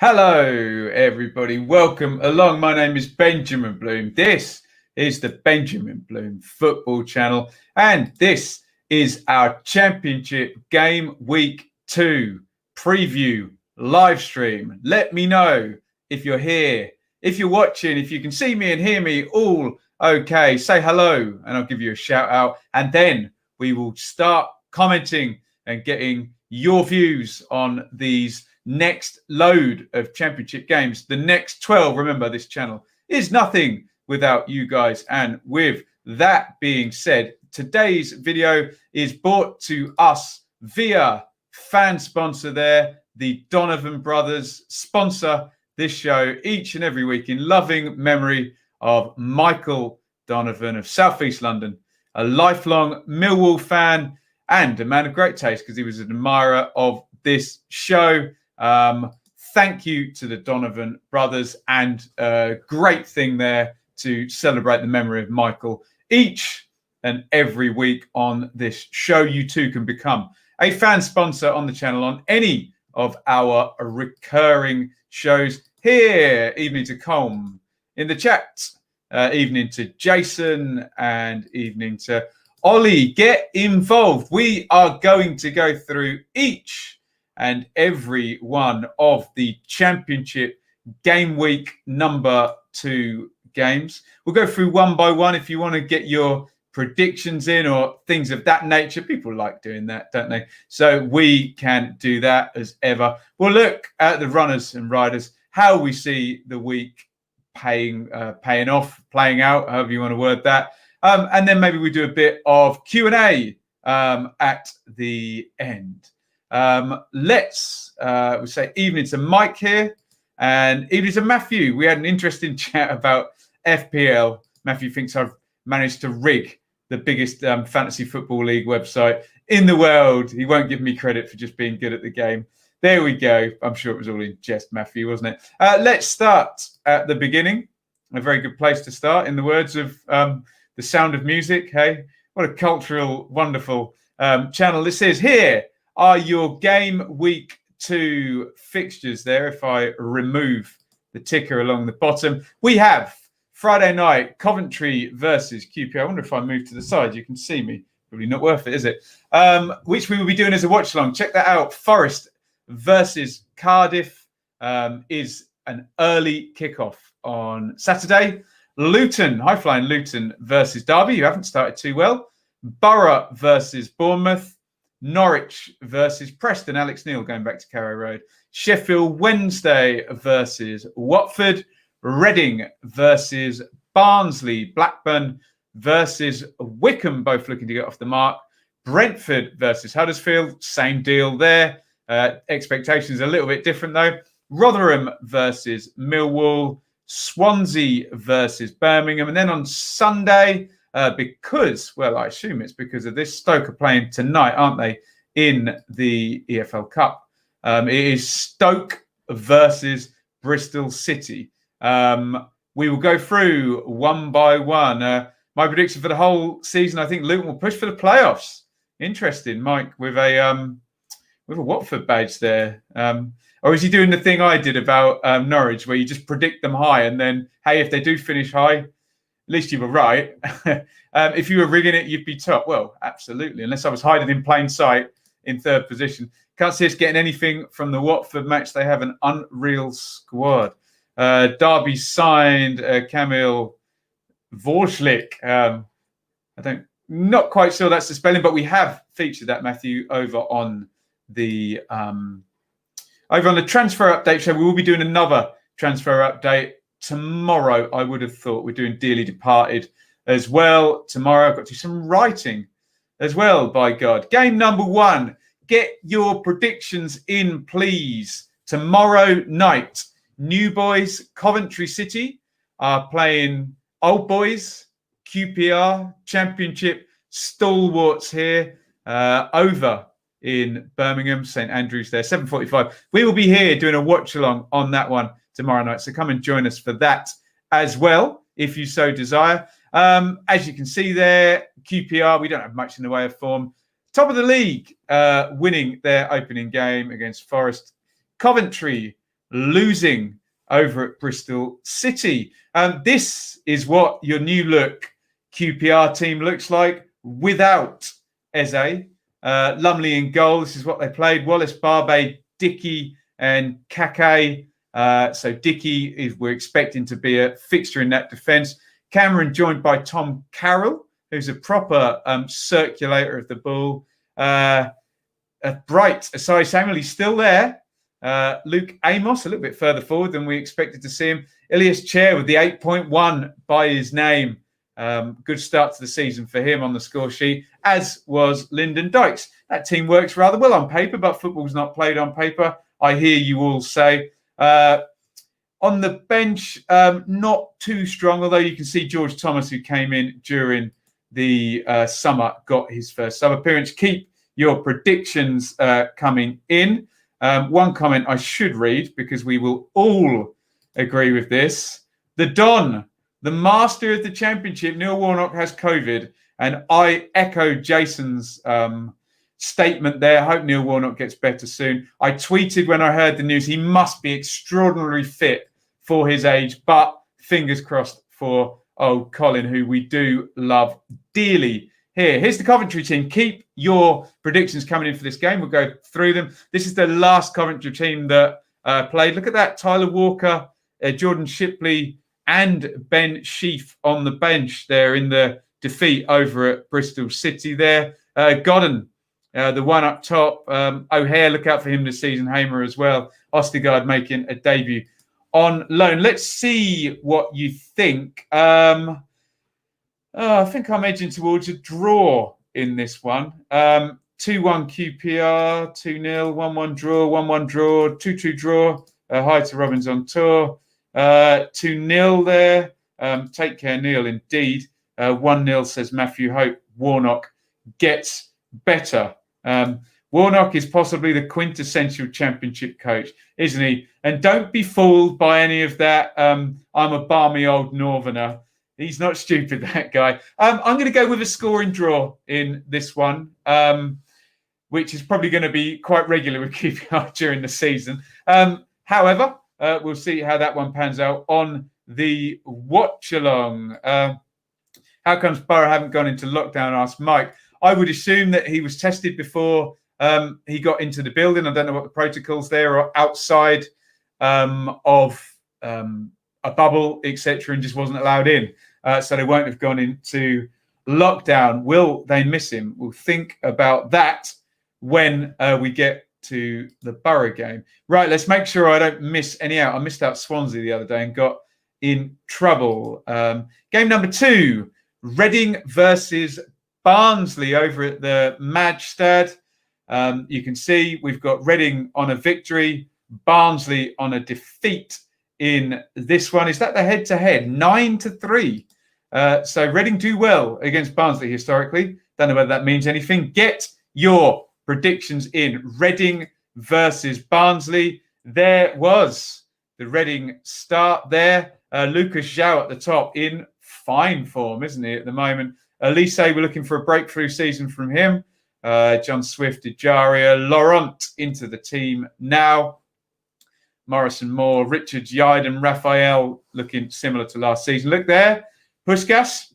Hello, everybody. Welcome along. My name is Benjamin Bloom. This is the Benjamin Bloom Football Channel, and this is our Championship Game Week 2 preview live stream. Let me know if you're here, if you're watching, if you can see me and hear me all okay. Say hello, and I'll give you a shout out, and then we will start commenting and getting your views on these next load of championship games. The next 12, remember, this channel is nothing without you guys. And with that being said, today's video is brought to us via fan sponsor there. The Donovan brothers sponsor this show each and every week in loving memory of Michael Donovan of South East London, a lifelong Millwall fan and a man of great taste because he was an admirer of this show. Thank you to the Donovan brothers, and a great thing there to celebrate the memory of Michael each and every week on this show. You too can become a fan sponsor on the channel on any of our recurring shows here. Evening to Colm in the chat, evening to Jason, and evening to Ollie. Get involved. We are going to go through each and every one of the Championship Game Week number 2 games. We'll go through one by one if you want to get your predictions in or things of that nature. People like doing that, don't they? So we can do that as ever. We'll look at the runners and riders, how we see the week paying off, playing out, however you want to word that. And then maybe we do a bit of Q&A at the end. Let's we say evening to Mike here and evening to Matthew. We had an interesting chat about FPL. Matthew thinks I've managed to rig the biggest fantasy football league website in the world. He won't give me credit for just being good at the game. There we go. I'm sure it was all in jest, Matthew, wasn't it? Let's start at the beginning. A very good place to start, in the words of The Sound of Music. Hey, what a cultural, wonderful channel this is. Here are your game week 2 fixtures there. If I remove the ticker along the bottom, we have Friday night, Coventry versus QPR. I wonder if I move to the side, you can see me. Probably not worth it, is it? Which we will be doing as a watch along. Check that out. Forest versus Cardiff is an early kickoff on Saturday. Luton, high-flying Luton versus Derby, who haven't started too well. Borough versus Bournemouth. Norwich versus Preston. Alex Neil going back to Carrow Road. Sheffield Wednesday versus Watford. Reading versus Barnsley. Blackburn versus Wickham, both looking to get off the mark. Brentford versus Huddersfield. Same deal there. Expectations a little bit different though. Rotherham versus Millwall. Swansea versus Birmingham. And then on Sunday, because, well, I assume it's because of this, Stoke are playing tonight, aren't they, in the EFL Cup. It is Stoke versus Bristol City. We will go through one by one. My prediction for the whole season, I think Luton will push for the playoffs. Interesting, Mike, with a Watford badge there. Or is he doing the thing I did about Norwich, where you just predict them high and then, hey, if they do finish high, at least you were right. If you were rigging it, you'd be top. Well, absolutely. Unless I was hiding in plain sight in 3rd position. Can't see us getting anything from the Watford match. They have an unreal squad. Derby signed Kamil Vorschlik. Not quite sure that's the spelling, but we have featured that, Matthew, over on the transfer update show. We will be doing another transfer update tomorrow. I would have thought we're doing Dearly Departed as well tomorrow. I've got to do some writing as well, by God. Game number 1. Get your predictions in, please. Tomorrow night, New Boys Coventry City are playing Old Boys QPR Championship stalwarts here over in Birmingham, St Andrews there, 7:45. We will be here doing a watch along on that one tomorrow night. So come and join us for that as well, if you so desire. As you can see there, QPR, we don't have much in the way of form. Top of the league, winning their opening game against Forest. Coventry losing over at Bristol City. This is what your new look QPR team looks like without Eze. Lumley in goal. This is what they played. Wallace, Barbet, Dickey and Kake. So Dickey we're expecting to be a fixture in that defence. Cameron joined by Tom Carroll, who's a proper circulator of the ball. Bright, Asai Samuel, he's still there. Luke Amos, a little bit further forward than we expected to see him. Ilias Chair with the 8.1 by his name. Good start to the season for him on the score sheet, as was Lyndon Dykes. That team works rather well on paper, but football's not played on paper, I hear you all say. On the bench, not too strong, although you can see George Thomas, who came in during the summer, got his first sub appearance. Keep your predictions coming in. One comment I should read, because we will all agree with this. The Don, the master of the championship, Neil Warnock, has COVID. And I echo Jason's statement there. I hope Neil Warnock gets better soon. I tweeted when I heard the news, he must be extraordinarily fit for his age, but fingers crossed for old Colin, who we do love dearly here. Here's the Coventry team. Keep your predictions coming in for this game. We'll go through them. This is the last Coventry team that played. Look at that. Tyler Walker, Jordan Shipley and Ben Sheaf on the bench there in the defeat over at Bristol City there. Godden, the one up top. O'Hare, look out for him this season. Hamer as well. Ostergaard making a debut on loan. Let's see what you think. I think I'm edging towards a draw in this one. 2-1 QPR, 2-0, 1-1 draw, 1-1 draw, 2-2 draw. Hi to Robbins on tour. 2-0 there. Take care, Neil, indeed. 1-0 says Matthew Hope. Warnock gets better. Warnock is possibly the quintessential championship coach, isn't he? And don't be fooled by any of that. I'm a balmy old northerner. He's not stupid, that guy. I'm going to go with a scoring draw in this one, which is probably going to be quite regular with QPR during the season. However, we'll see how that one pans out on the watch-along. How comes Borough haven't gone into lockdown, asked Mike. I would assume that he was tested before he got into the building. I don't know what the protocols there are outside of a bubble, etc., and just wasn't allowed in. So they won't have gone into lockdown. Will they miss him? We'll think about that when we get to the Borough game. Right, let's make sure I don't miss any out. I missed out Swansea the other day and got in trouble. Game number 2, Reading versus Barnsley over at the Madstad. You can see we've got Reading on a victory, Barnsley on a defeat in this one. Is that the head-to-head? 9-3. So Reading do well against Barnsley historically. Don't know whether that means anything. Get your predictions in. Reading versus Barnsley. There was the Reading start there. Lucas Zhao at the top in fine form, isn't he, at the moment? Elise, we're looking for a breakthrough season from him. John Swift, Ejaria, Laurent into the team now. Morrison Moore, Richards, Yaiden, Raphael looking similar to last season. Look there, Puskas,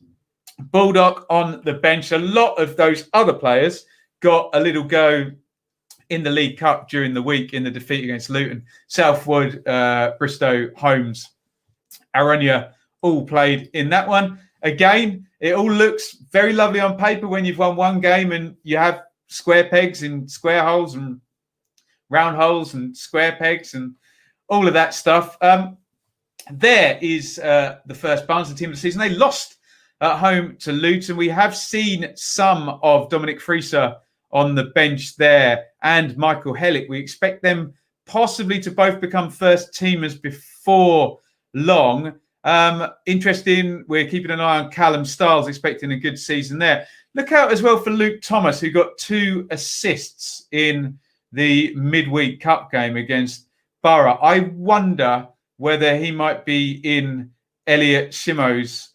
Baldock on the bench. A lot of those other players got a little go in the League Cup during the week in the defeat against Luton. Southwood, Bristow, Holmes, Aronia all played in that one. Again, it all looks very lovely on paper when you've won one game and you have square pegs in square holes and round holes and square pegs and all of that stuff. There is the first Barnsley team of the season. They lost at home to Luton. We have seen some of Dominic Frieser on the bench there and Michael Hellick. We expect them possibly to both become first teamers before long. Interesting, we're keeping an eye on Callum Stiles, expecting a good season there. Look out as well for Luke Thomas, who got 2 assists in the midweek cup game against Borough. I wonder whether he might be in Elliot Shimo's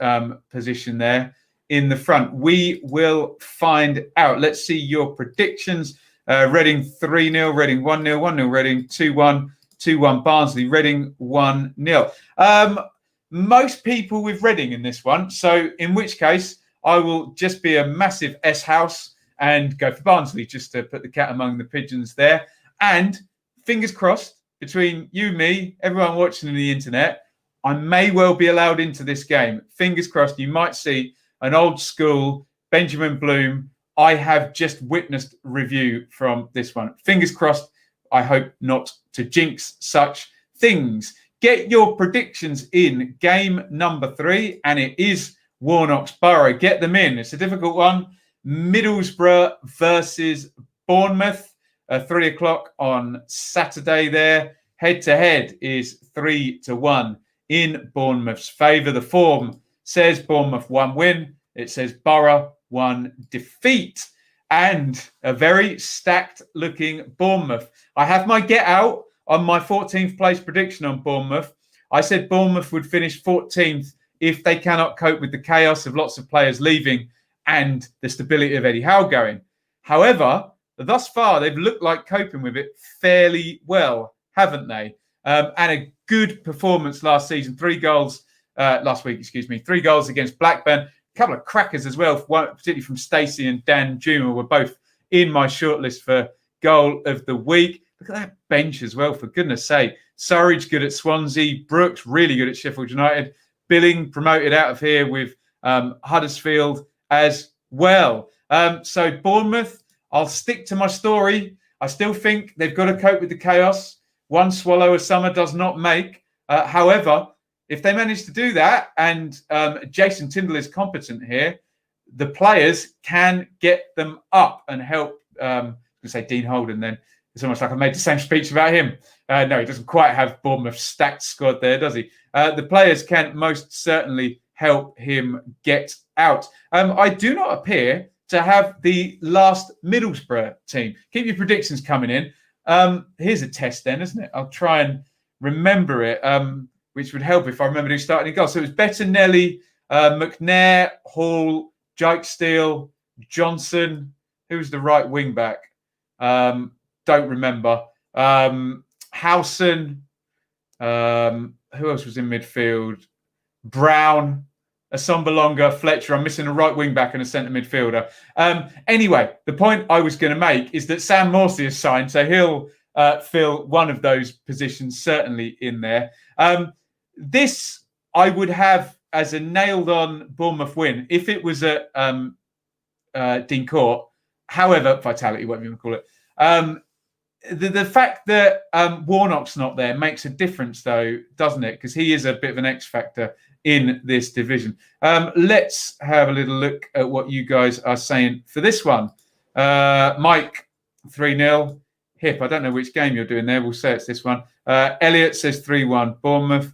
position there in the front. We will find out. Let's see your predictions. Reading 3-0, Reading 1-0, 1-0, Reading 2-1, 2-1 Barnsley. Reading 1-0. Most people with Reading in this one. So in which case, I will just be a massive S-house and go for Barnsley just to put the cat among the pigeons there. And fingers crossed, between you, me, everyone watching on the internet, I may well be allowed into this game. Fingers crossed, you might see an old school Benjamin Bloom. I have just witnessed review from this one. Fingers crossed, I hope not to jinx such things. Get your predictions in game number 3, and it is Warnock's Borough. Get them in. It's a difficult one. Middlesbrough versus Bournemouth, 3 o'clock on Saturday there. Head-to-head is 3-1 in Bournemouth's favour. The form says Bournemouth 1 win. It says Borough 1 defeat. And a very stacked-looking Bournemouth. I have my get out on my 14th place prediction on Bournemouth. I said Bournemouth would finish 14th if they cannot cope with the chaos of lots of players leaving and the stability of Eddie Howe going. However, thus far, they've looked like coping with it fairly well, haven't they? And a good performance last season. 3 goals last week, 3 goals against Blackburn. A couple of crackers as well, particularly from Stacey and Dan Juma, were both in my shortlist for goal of the week. Look at that bench as well, for goodness sake. Surridge good at Swansea. Brooks really good at Sheffield United. Billing promoted out of here with Huddersfield as well. So Bournemouth, I'll stick to my story. I still think they've got to cope with the chaos. One swallow a summer does not make. However, if they manage to do that, and Jason Tyndall is competent here, the players can get them up and help. I was going to say Dean Holden then. It's almost like I made the same speech about him. No, he doesn't quite have Bournemouth's stacked squad there, does he? The players can most certainly help him get out. I do not appear to have the last Middlesbrough team. Keep your predictions coming in. Here's a test then, isn't it? I'll try and remember it, which would help if I remember who started in goal. So it was Bettinelli, McNair, Hall, Jake Steele, Johnson. Who was the right wing back? Don't remember. Howson. Who else was in midfield? Brown, Asombalonga, Fletcher. I'm missing a right wing back and a centre midfielder. Anyway, the point I was going to make is that Sam Morsey is signed, so he'll fill one of those positions certainly in there. This I would have as a nailed-on Bournemouth win if it was at Dean Court. However, Vitality, whatever you want to call it. The fact that Warnock's not there makes a difference, though, doesn't it? Because he is a bit of an X factor in this division. Let's have a little look at what you guys are saying for this one. Mike, 3-0. Hip, I don't know which game you're doing there. We'll say it's this one. Elliot says 3-1 Bournemouth.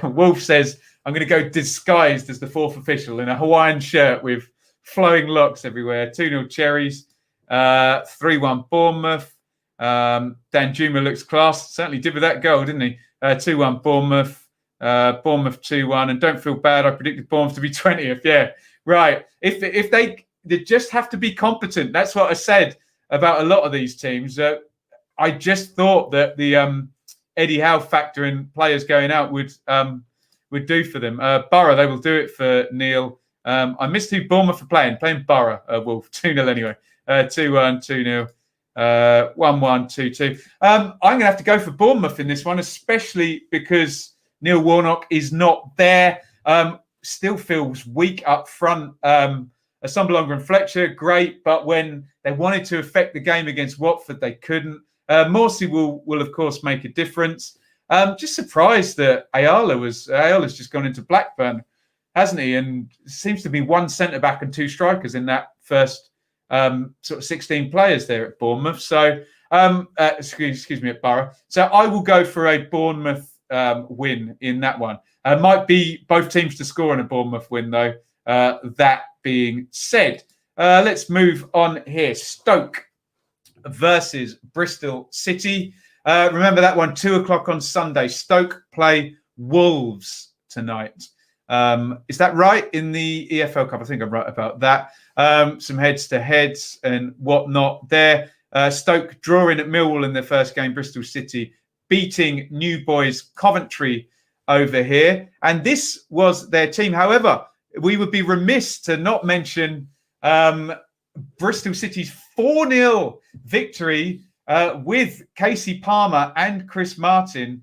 Wolf says, I'm going to go disguised as the 4th official in a Hawaiian shirt with flowing locks everywhere. 2-0 Cherries. 3-1 Bournemouth. Dan Juma looks class. Certainly did with that goal, didn't he? 2-1 Bournemouth. Bournemouth 2-1. And don't feel bad, I predicted Bournemouth to be 20th. Yeah, right. If they just have to be competent. That's what I said about a lot of these teams. I just thought that the Eddie Howe factor in players going out would do for them. Borough, they will do it for Neil. I missed who Bournemouth are playing. Playing Borough, Wolf. 2-0 anyway. 2-1, 2-0. 1-1, 2-2. I'm going to have to go for Bournemouth in this one, especially because Neil Warnock is not there. Still feels weak up front. Asombalonga and Fletcher, great, but when they wanted to affect the game against Watford, they couldn't. Morsey will of course make a difference. Just surprised that Ayala's just gone into Blackburn, hasn't he? And seems to be one centre back and 2 strikers in that first sort of 16 players there at Bournemouth. So, excuse me, at Borough. So I will go for a Bournemouth win in that one. Might be both teams to score in a Bournemouth win, though. That being said, let's move on here. Stoke versus Bristol City. Remember that one, 2 o'clock on Sunday. Stoke play Wolves tonight. Is that right in the EFL Cup? I think I'm right about that. Some heads-to-heads and whatnot there. Stoke drawing at Millwall in their first game. Bristol City beating New Boys Coventry over here. And this was their team. However, we would be remiss to not mention Bristol City's 4-0 victory with Casey Palmer and Chris Martin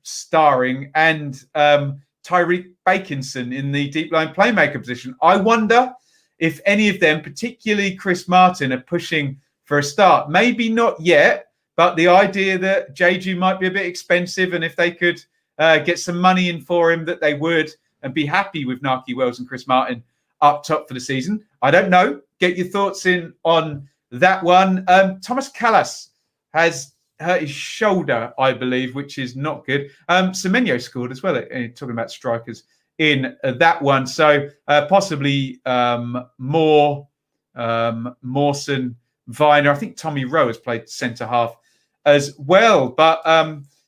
starring, and Tyreek Bakinson in the deep line playmaker position. I wonder if any of them, particularly Chris Martin, are pushing for a start. Maybe not yet, but the idea that Jeju might be a bit expensive, and if they could get some money in for him, that they would, and be happy with Naki Wells and Chris Martin up top for the season. I don't know. Get your thoughts in on that one. Thomas Callas has hurt his shoulder, I believe, which is not good. Semenyo scored as well, talking about strikers in that one. So possibly Mawson, Viner. I think Tommy Rowe has played centre-half as well. But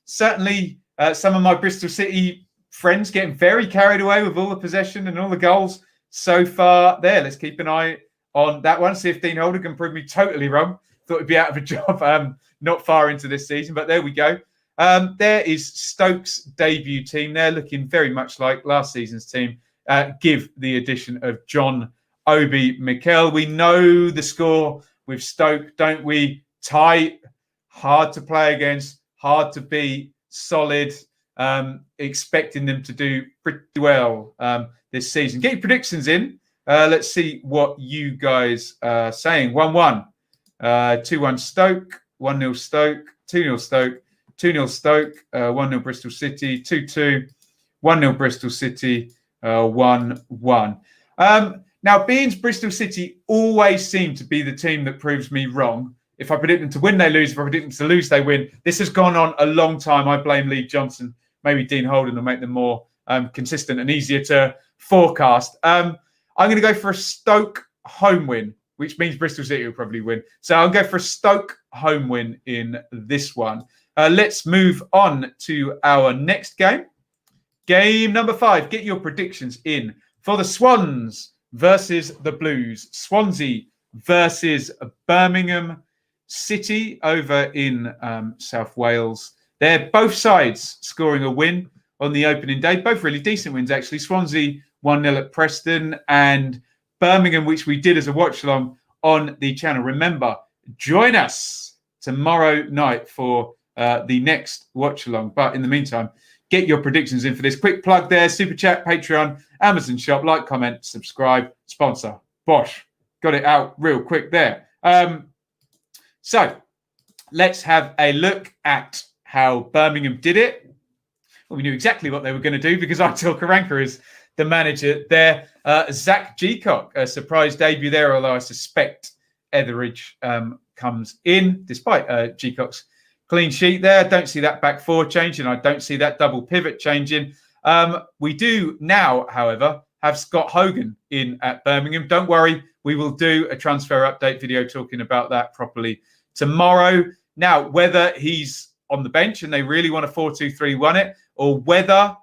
certainly some of my Bristol City friends getting very carried away with all the possession and all the goals so far there. Let's keep an eye on that one. See if Dean Holder can prove me totally wrong. Thought he'd be out of a job not far into this season, but there we go. There is Stoke's debut team. They're looking very much like last season's team. Give the addition of John Obi Mikel. We know the score with Stoke, don't we? Tight, hard to play against, hard to beat, solid. Expecting them to do pretty well this season. Get your predictions in. Let's see what you guys are saying. 1-1, 2-1 Stoke, 1-0 Stoke, 2-0 Stoke, 2-0 Stoke, 1-0 Bristol City, 2-2, 1-0 Bristol City, 1-1. Now, Bean's Bristol City always seem to be the team that proves me wrong. If I predict them to win, they lose. If I predict them to lose, they win. This has gone on a long time. I blame Lee Johnson. Maybe Dean Holden will make them more consistent and easier to forecast. I'm going to go for a Stoke home win, which means Bristol City will probably win. So I'll go for a Stoke home win in this one. Let's move on to our next game. Game number 5. Get your predictions in for the Swans versus the Blues. Swansea versus Birmingham City over in South Wales. They're both sides scoring a win on the opening day. Both really decent wins, actually. Swansea 1-0 at Preston, and Birmingham, which we did as a watch-along on the channel. Remember, join us tomorrow night for the next watch-along. But in the meantime, get your predictions in for this. Quick plug there. Super Chat, Patreon, Amazon Shop. Like, comment, subscribe, sponsor. Bosh. Got it out real quick there. So let's have a look at how Birmingham did it. Well, we knew exactly what they were going to do because Aitor Karanka is the manager there. Zach Geacock, a surprise debut there, although I suspect Etheridge comes in, despite Geacock's clean sheet there. I don't see that back four changing. I don't see that double pivot changing. We do now, however, have Scott Hogan in at Birmingham. Don't worry, we will do a transfer update video talking about that properly tomorrow. Now, whether he's on the bench and they really want a 4-2-3-1 it, or whether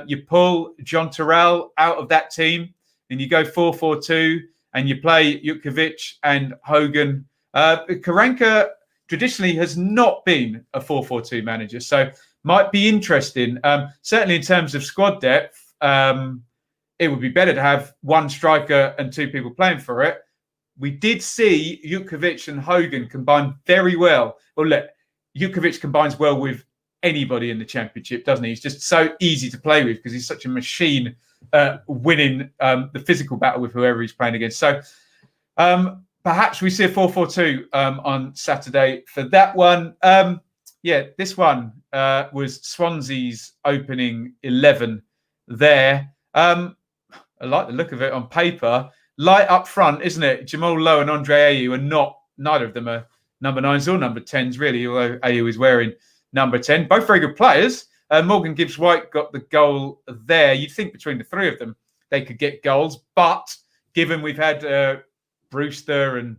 you pull John Terrell out of that team and you go 4-4-2 and you play Jutkovic and Hogan. Karanka traditionally has not been a 4-4-2 manager, so might be interesting. Certainly in terms of squad depth, it would be better to have one striker and two people playing for it. We did see Jutkovic and Hogan combine very well. Well, look, Jutkovic combines well with anybody in the Championship, doesn't he? He's just so easy to play with because he's such a machine winning the physical battle with whoever he's playing against. So perhaps we see a 4-4-2 on Saturday for that one. This one was Swansea's opening 11 there. I like the look of it on paper. Light up front, isn't it? Jamal Lowe and Andre Ayew are neither of them are number 9s or number 10s, really, although Ayew is wearing number 10. Both very good players. Morgan Gibbs-White got the goal there. You'd think between the three of them, they could get goals. But given we've had Brewster and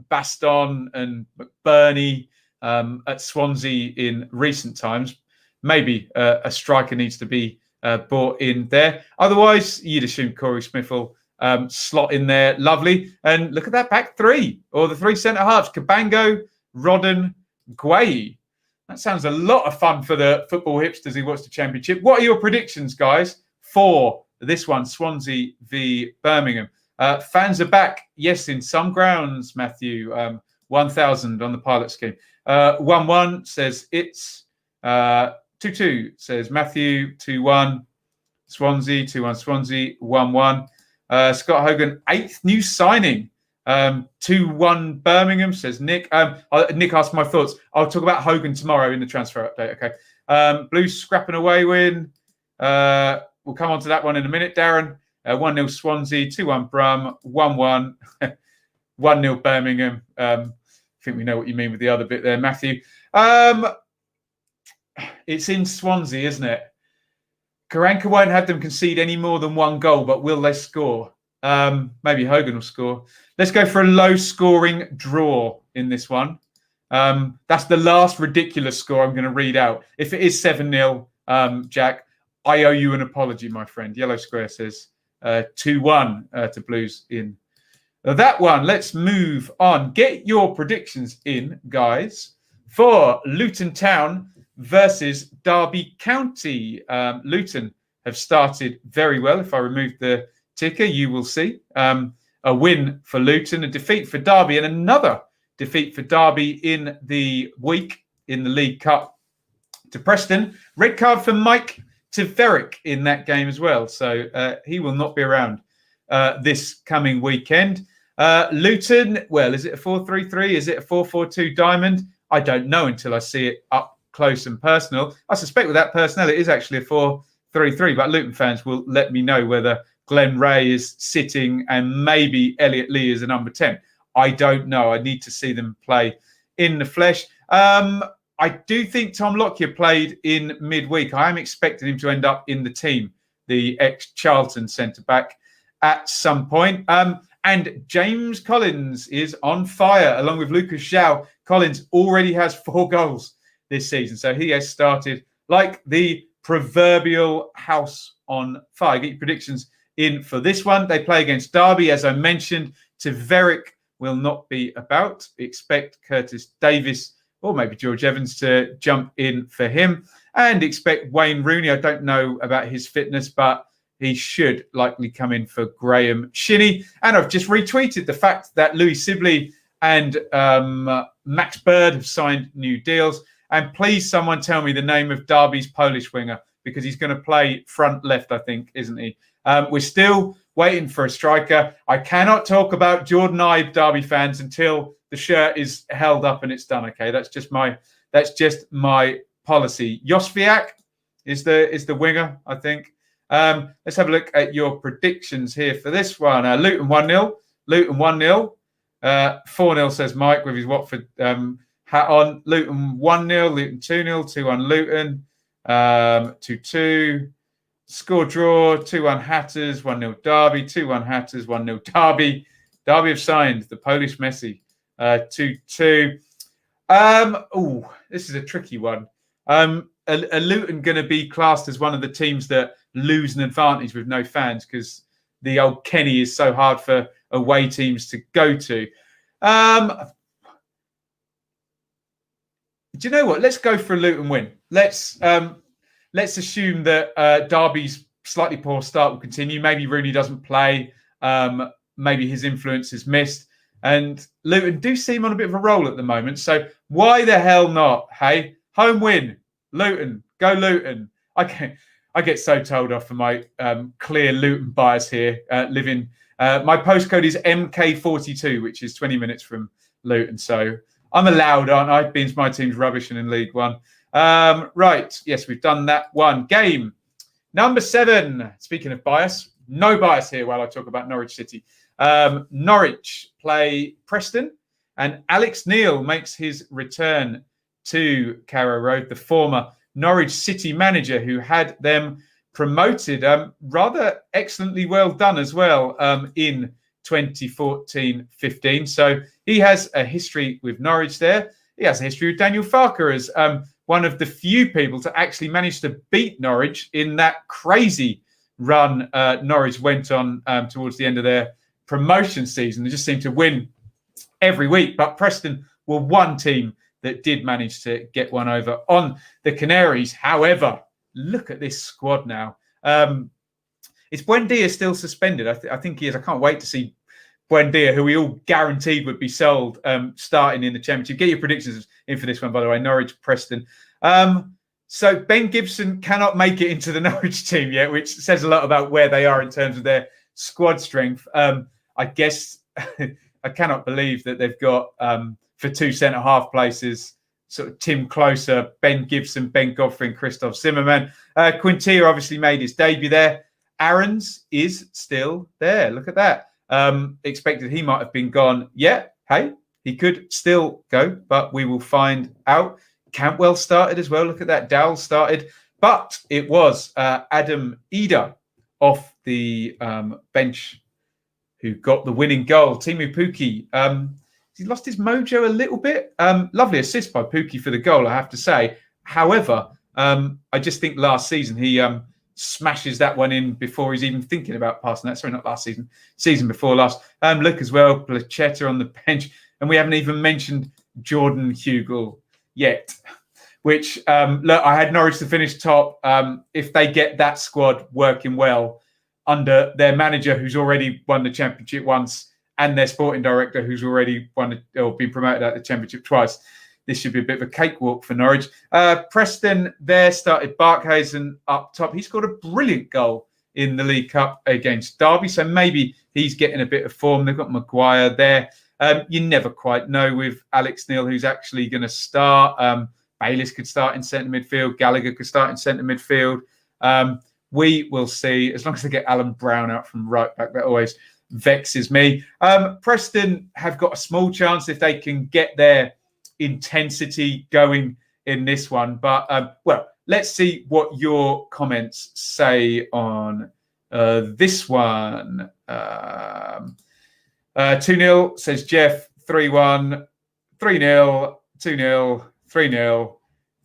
Baston and McBurney at Swansea in recent times, maybe a striker needs to be brought in there. Otherwise, you'd assume Corey Smith will slot in there. Lovely. And look at that back three, or the three centre-halves. Cabango, Rodden, Guay. That sounds a lot of fun for the football hipsters who watch the Championship. What are your predictions, guys, for this one, Swansea v Birmingham? Fans are back, yes, in some grounds, Matthew. 1,000 on the pilot scheme. 1-1 says it's. 2-2 says Matthew. 2-1 Swansea. 2-1 Swansea. 1-1. Scott Hogan, 8th new signing. 2-1 Birmingham, says Nick. Nick asked my thoughts. I'll talk about Hogan tomorrow in the transfer update. Okay. Blues scrapping away win. We'll come on to that one in a minute, Darren. 1-0 Swansea, 2-1 Brum, 1-1, 1-0 Birmingham. I think we know what you mean with the other bit there, Matthew. It's in Swansea, isn't it? Karanka won't have them concede any more than one goal, but will they score? Maybe Hogan will score. Let's go for a low-scoring draw in this one. That's the last ridiculous score I'm going to read out. If it is 7-0, Jack, I owe you an apology, my friend. Yellow Square says 2-1 to Blues in that one. Let's move on. Get your predictions in, guys, for Luton Town versus Derby County. Luton have started very well. If I remove the ticker, you will see a win for Luton, a defeat for Derby, and another defeat for Derby in the week in the League Cup to Preston. Red card for Mike Taverick in that game as well. So he will not be around this coming weekend. Luton, well, is it a 4-3-3? Is it a 4-4-2 diamond? I don't know until I see it up close and personal. I suspect with that personnel, it is actually a 4-3-3, but Luton fans will let me know whether Glenn Ray is sitting and maybe Elliot Lee is a number 10. I don't know. I need to see them play in the flesh. I do think Tom Lockyer played in midweek. I am expecting him to end up in the team, the ex-Charlton centre-back, at some point. And James Collins is on fire, along with Lucas Zhao. Collins already has 4 goals this season, so he has started like the proverbial house on fire. Get your predictions in for this one. They play against Derby, as I mentioned. Taverick will not be about. Expect Curtis Davis or maybe George Evans to jump in for him, and expect Wayne Rooney. I don't know about his fitness, but he should likely come in for Graham Shinney. And I've just retweeted the fact that Louis Sibley and Max Bird have signed new deals. And please, someone tell me the name of Derby's Polish winger, because he's going to play front left, I think, isn't he? We're still waiting for a striker. I cannot talk about Jordan Ibe, Derby fans, until the shirt is held up and it's done. Okay, that's just my policy. Josviak is the winger, I think. Let's have a look at your predictions here for this one. Luton 1-0. Luton 1-0. 4-0 says Mike with his Watford hat on. Luton 1-0. Luton 2-0. 2-1 Luton. 2-2. Score draw. 2-1 Hatters. 1-0 Derby. 2-1 Hatters. 1-0 Derby. Derby have signed the Polish Messi. 2-2. This is a tricky one. Are Luton going to be classed as one of the teams that lose an advantage with no fans, because the old Kenny is so hard for away teams to go to? Do you know what? Let's go for a Luton win. Let's assume that Derby's slightly poor start will continue. Maybe Rooney doesn't play. Maybe his influence is missed. And Luton do seem on a bit of a roll at the moment. So why the hell not? Hey, home win. Luton. Go Luton. I get so told off for my clear Luton bias here. My postcode is MK42, which is 20 minutes from Luton. So I'm allowed, aren't I? Beans my team's rubbish and in League One. Right. Yes, we've done that one. Game number 7. Speaking of bias, no bias here while I talk about Norwich City. Norwich play Preston, and Alex Neil makes his return to Carrow Road, the former Norwich City manager who had them promoted rather excellently well done as well in 2014-15. So he has a history with Norwich there. He has a history with Daniel Farker as one of the few people to actually manage to beat Norwich in that crazy run Norwich went on towards the end of their promotion season. They just seemed to win every week. But Preston were one team that did manage to get one over on the Canaries. However, look at this squad now. Is Buendia still suspended? I think he is. I can't wait to see Buendia, who we all guaranteed would be sold, starting in the Championship. Get your predictions in for this one, by the way. Norwich, Preston. So Ben Gibson cannot make it into the Norwich team yet, which says a lot about where they are in terms of their squad strength. I guess I cannot believe that they've got, for two centre-half places, sort of Tim Closer, Ben Gibson, Ben Godfrey and Christoph Zimmerman. Quintilla obviously made his debut there. Aarons is still there. Look at that. Expected he might have been gone. Yeah, hey, he could still go, but we will find out. Cantwell started as well. Look at that. Dowell started. But it was Adam Eder off the bench who got the winning goal. Timu Pukki, he lost his mojo a little bit. Lovely assist by Pukki for the goal, I have to say. However, I just think last season he smashes that one in before he's even thinking about passing that. Sorry, not last season. Season before last. Look as well, Plachetta on the bench. And we haven't even mentioned Jordan Hugel yet, which, look, I had Norwich to finish top. If they get that squad working well under their manager, who's already won the Championship once, and their sporting director, who's already won or been promoted at the Championship twice, this should be a bit of a cakewalk for Norwich. Preston there started Barkhuizen up top. He scored a brilliant goal in the League Cup against Derby, so maybe he's getting a bit of form. They've got Maguire there. You never quite know with Alex Neil who's actually going to start. Bayliss could start in centre midfield. Gallagher could start in centre midfield. We will see. As long as they get Alan Brown out from right back, that always vexes me. Preston have got a small chance if they can get their intensity going in this one. But, well, let's see what your comments say on this one. 2-0 says Jeff, 3-1, 3-0, 2-0, 3-0,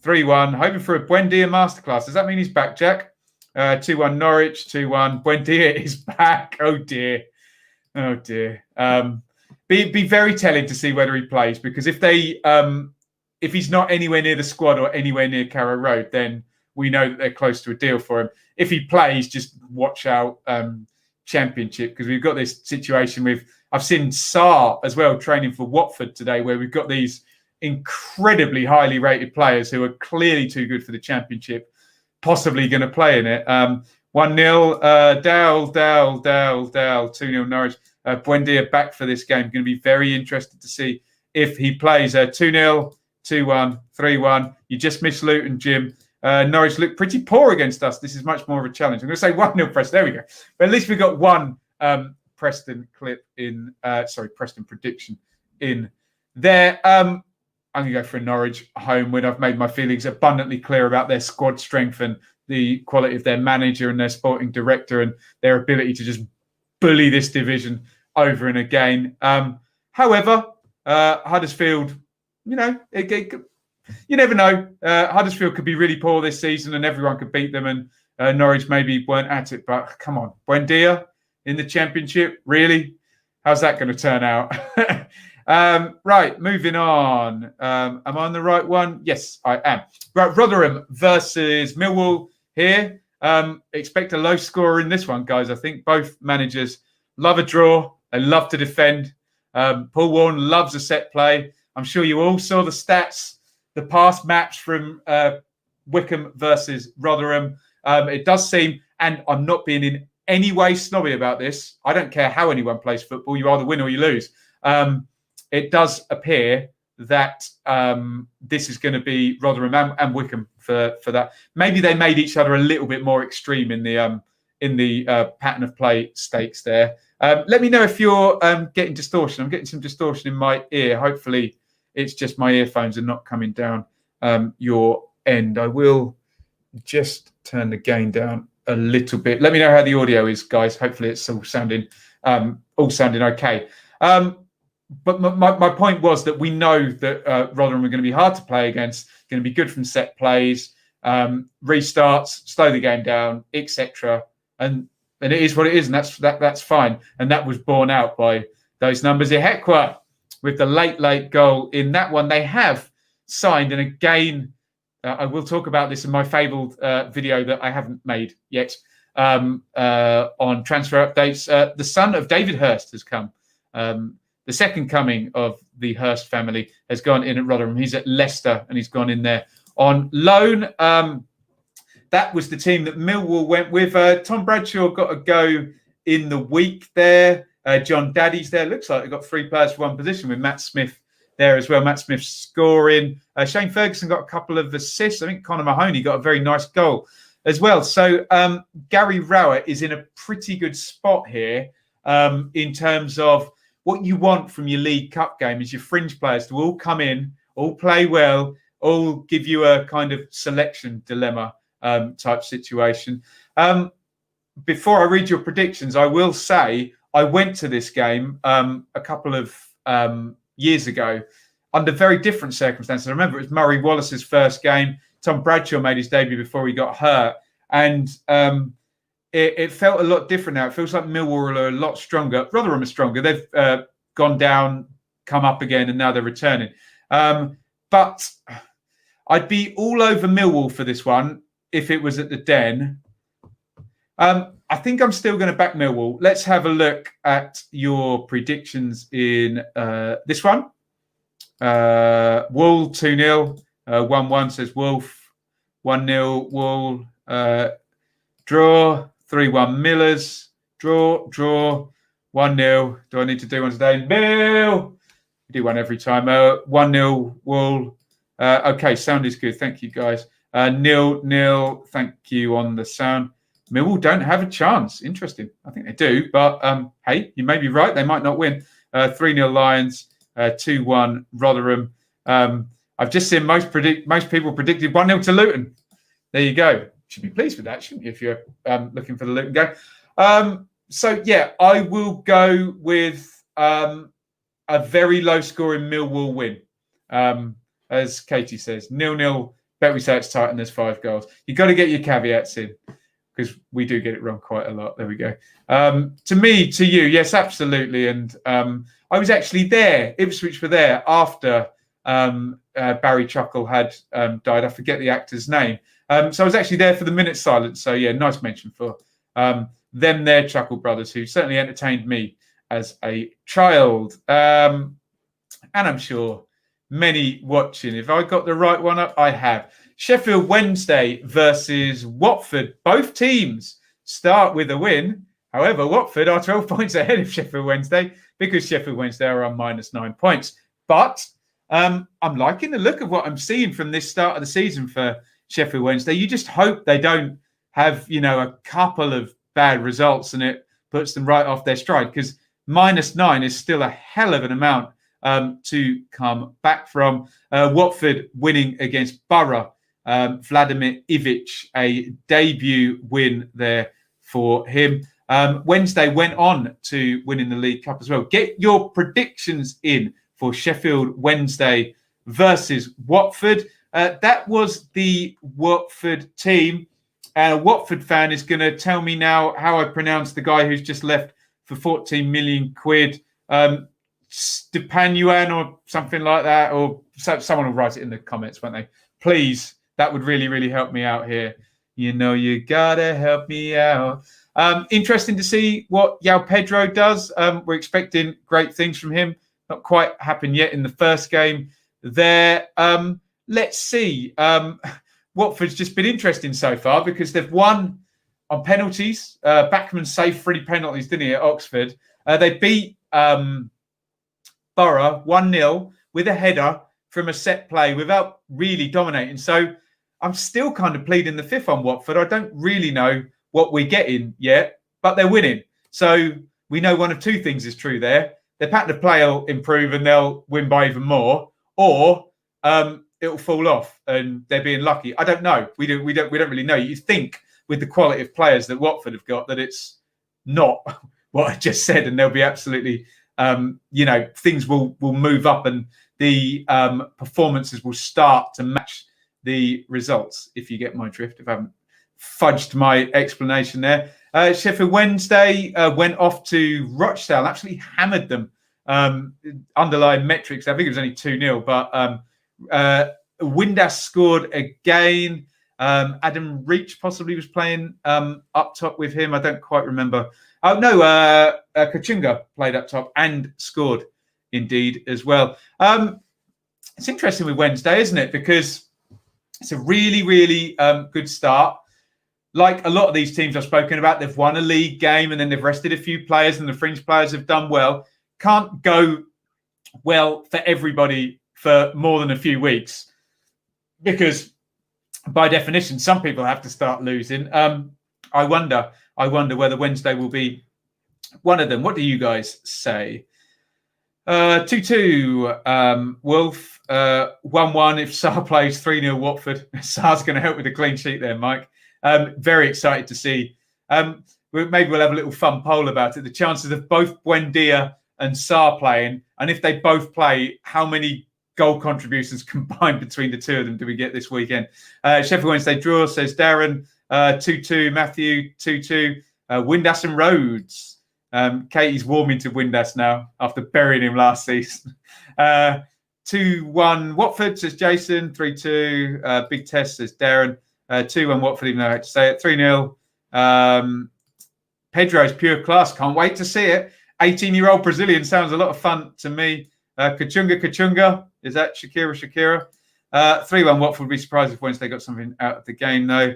3-1. Hoping for a Buendia masterclass. Does that mean he's back, Jack? 2-1 Norwich, 2-1. Buendia is back. Oh, dear. Oh, dear. Be very telling to see whether he plays, because if he's not anywhere near the squad or anywhere near Carrow Road, then we know that they're close to a deal for him. If he plays, just watch out Championship, because we've got this situation with, I've seen Sarr as well training for Watford today, where we've got these incredibly highly rated players who are clearly too good for the Championship, possibly going to play in it. 1-0, Dowell, 2-0 Norwich. Buendia back for this game. Going to be very interested to see if he plays. 2-0, 2-1, 3-1. You just missed Luton, Jim. Norwich looked pretty poor against us. This is much more of a challenge. I'm going to say 1-0 Preston. There we go. But at least we got one Preston clip in, Preston prediction in there. I'm going to go for a Norwich home win. I've made my feelings abundantly clear about their squad strength and the quality of their manager and their sporting director and their ability to just bully this division over and again. However, Huddersfield, you never know. Huddersfield could be really poor this season and everyone could beat them, and Norwich maybe weren't at it. But come on, Buendia in the Championship, really? How's that going to turn out? Right, moving on. Am I on the right one? Yes, I am. Right, Rotherham versus Millwall here. Expect a low scorer in this one, guys. I think both managers love a draw. They love to defend. Paul Warren loves a set play. I'm sure you all saw the stats, the past match from Wycombe versus Rotherham. It does seem, and I'm not being in any way snobby about this, I don't care how anyone plays football, you either win or you lose. It does appear that this is going to be Rotherham and Wycombe for that. Maybe they made each other a little bit more extreme in the pattern of play stakes there. Let me know if you're getting distortion. I'm getting some distortion in my ear. Hopefully it's just my earphones and not coming down your end. I will just turn the gain down a little bit. Let me know how the audio is, guys. Hopefully it's all sounding okay. But my point was that we know that Rotherham are going to be hard to play against, going to be good from set plays, restarts, slow the game down, etc. And it is what it is, and that's fine. And that was borne out by those numbers. Ihekwa with the late goal in that one. They have signed. And again, I will talk about this in my fabled video that I haven't made yet on transfer updates. The son of David Hurst has come. The second coming of the Hurst family has gone in at Rotherham. He's at Leicester and he's gone in there on loan. That was the team that Millwall went with. Tom Bradshaw got a go in the week there. John Daddy's there. Looks like they've got 3 players for one position with Matt Smith there as well. Matt Smith scoring. Shane Ferguson got a couple of assists. I think Conor Mahoney got a very nice goal as well. So Gary Rowett is in a pretty good spot here in terms of what you want from your League Cup game is your fringe players to all come in, all play well, all give you a kind of selection dilemma type situation. Before I read your predictions, I will say I went to this game a couple of years ago under very different circumstances. I remember it was Murray Wallace's first game. Tom Bradshaw made his debut before he got hurt. And it felt a lot different now. It feels like Millwall are a lot stronger. Rotherham are stronger. They've gone down, come up again, and now they're returning. But I'd be all over Millwall for this one if it was at the Den. I think I'm still going to back Millwall. Let's have a look at your predictions in this one. Wool 2-0. 1-1 says Wolf. 1-0 Wool. Draw. 3-1 Millers. Draw. 1-0. Do I need to do one today? Mill. We do one every time. 1-0 Wool. Okay, sound is good. Thank you, guys. 0-0. Thank you on the sound. Millwall don't have a chance. Interesting. I think they do. But, hey, you may be right. They might not win. 3-0 Lions. 2-1 Rotherham. I've just seen most people predicted 1-0 to Luton. There you go. Should be pleased with that, shouldn't you, if you're looking for the Luton game? So, yeah, I will go with a very low-scoring Millwall win. As Katie says, 0-0. Bet we say it's tight and there's 5 goals. You've got to get your caveats in because we do get it wrong quite a lot. There we go. To me, to you, yes, absolutely. And I was actually there. Ipswich were there after Barry Chuckle had died. I forget the actor's name. So I was actually there for the minute silence. So, yeah, nice mention for them there, Chuckle Brothers, who certainly entertained me as a child. And I'm sure many watching. If I got the right one up, I have. Sheffield Wednesday versus Watford. Both teams start with a win. However, Watford are 12 points ahead of Sheffield Wednesday because Sheffield Wednesday are on -9 points. But I'm liking the look of what I'm seeing from this start of the season for Sheffield Wednesday. You just hope they don't have, a couple of bad results and it puts them right off their stride because -9 is still a hell of an amount to come back from. Watford winning against Borough. Vladimir Ivic, a debut win there for him. Wednesday went on to win in the League Cup as well. Get your predictions in for Sheffield Wednesday versus Watford. That was the Watford team. And a Watford fan is going to tell me now how I pronounce the guy who's just left for 14 million quid. Stepanuan or something like that. Or someone will write it in the comments, won't they? Please. That would really, really help me out here. You gotta help me out. Interesting to see what Yao Pedro does. We're expecting great things from him. Not quite happened yet in the first game there. Let's see. Watford's just been interesting so far because they've won on penalties. Backman saved 3 penalties, didn't he, at Oxford? They beat Borough 1-0 with a header from a set play without really dominating. So I'm still kind of pleading the fifth on Watford. I don't really know what we're getting yet, but they're winning. So we know one of 2 things is true there. Their pattern of play will improve and they'll win by even more, or it'll fall off and they're being lucky. I don't know. We don't really know. You think with the quality of players that Watford have got that it's not what I just said, and they'll be absolutely, things will move up and the performances will start to match the results, if you get my drift, if I haven't fudged my explanation there. Sheffield Wednesday went off to Rochdale, actually hammered them. Underlying metrics, I think it was only 2-0, but Windass scored again. Adam Reach possibly was playing up top with him. I don't quite remember. Oh, no, Kachunga played up top and scored indeed as well. It's interesting with Wednesday, isn't it? Because it's a really, really good start. Like a lot of these teams I've spoken about, they've won a league game and then they've rested a few players and the fringe players have done well. Can't go well for everybody for more than a few weeks because by definition, some people have to start losing. I wonder whether Wednesday will be one of them. What do you guys say? 2-2 Wolf, 1-1 if Saar plays, 3-0 Watford. Saar's going to help with the clean sheet there, Mike. Very excited to see. Maybe we'll have a little fun poll about it. The chances of both Buendia and Saar playing, and if they both play, how many goal contributions combined between the two of them do we get this weekend? Sheffield Wednesday draw, says Darren. 2-2 Matthew, 2-2 Windass and Rhodes. Katie's warming to Windass now after burying him last season. 2-1 Watford, says Jason. 3-2 Big Test, says Darren. 2-1 Watford, even though I had to say it. 3-0 Pedro's pure class. Can't wait to see it. 18-year-old Brazilian sounds a lot of fun to me. Kachunga. Is that Shakira? 3-1 Watford. Would be surprised if Wednesday got something out of the game, though.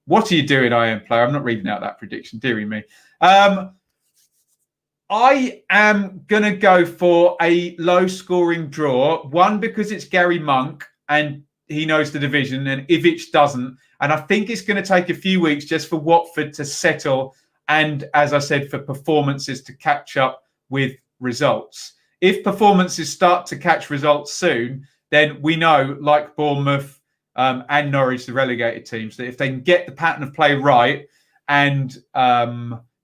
What are you doing, Iain player? I'm not reading out that prediction. Dearie me. I am going to go for a low-scoring draw. One, because it's Gary Monk and he knows the division, and Ivic doesn't. And I think it's going to take a few weeks just for Watford to settle and, as I said, for performances to catch up with results. If performances start to catch results soon, then we know, like Bournemouth and Norwich, the relegated teams, that if they can get the pattern of play right and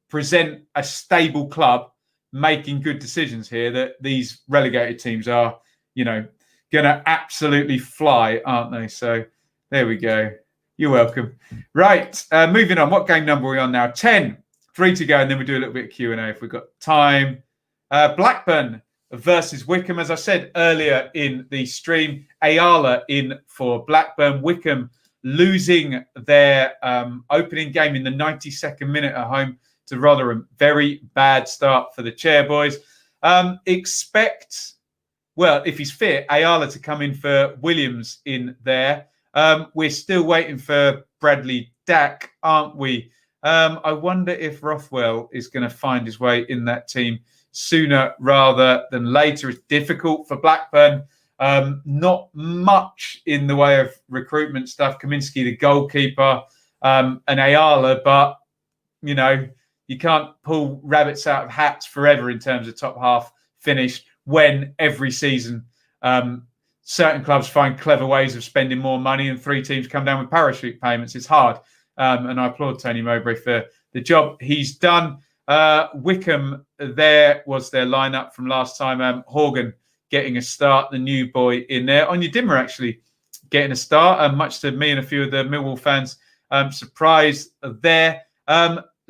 present a stable club making good decisions here, that these relegated teams are, going to absolutely fly, aren't they? So there we go. You're welcome. Right, moving on. What game number are we on now? 10. 3 to go, and then we do a little bit of Q&A if we've got time. Blackburn versus Wycombe. As I said earlier in the stream, Ayala in for Blackburn. Wycombe losing their opening game in the 92nd minute at home to Rotherham. Very bad start for the Chairboys. Expect, well, if he's fit, Ayala to come in for Williams in there. We're still waiting for Bradley Dack, aren't we? I wonder if Rothwell is going to find his way in that team sooner rather than later. It's difficult for Blackburn. Not much in the way of recruitment stuff. Kaminsky, the goalkeeper, and Ayala, but, you can't pull rabbits out of hats forever in terms of top half finish when every season certain clubs find clever ways of spending more money and 3 teams come down with parachute payments. It's hard. And I applaud Tony Mowbray for the job he's done. Wycombe, there was their lineup from last time. Horgan getting a start, the new boy in there. Anya Dimmer actually getting a start, much to me and a few of the Millwall fans' surprise there.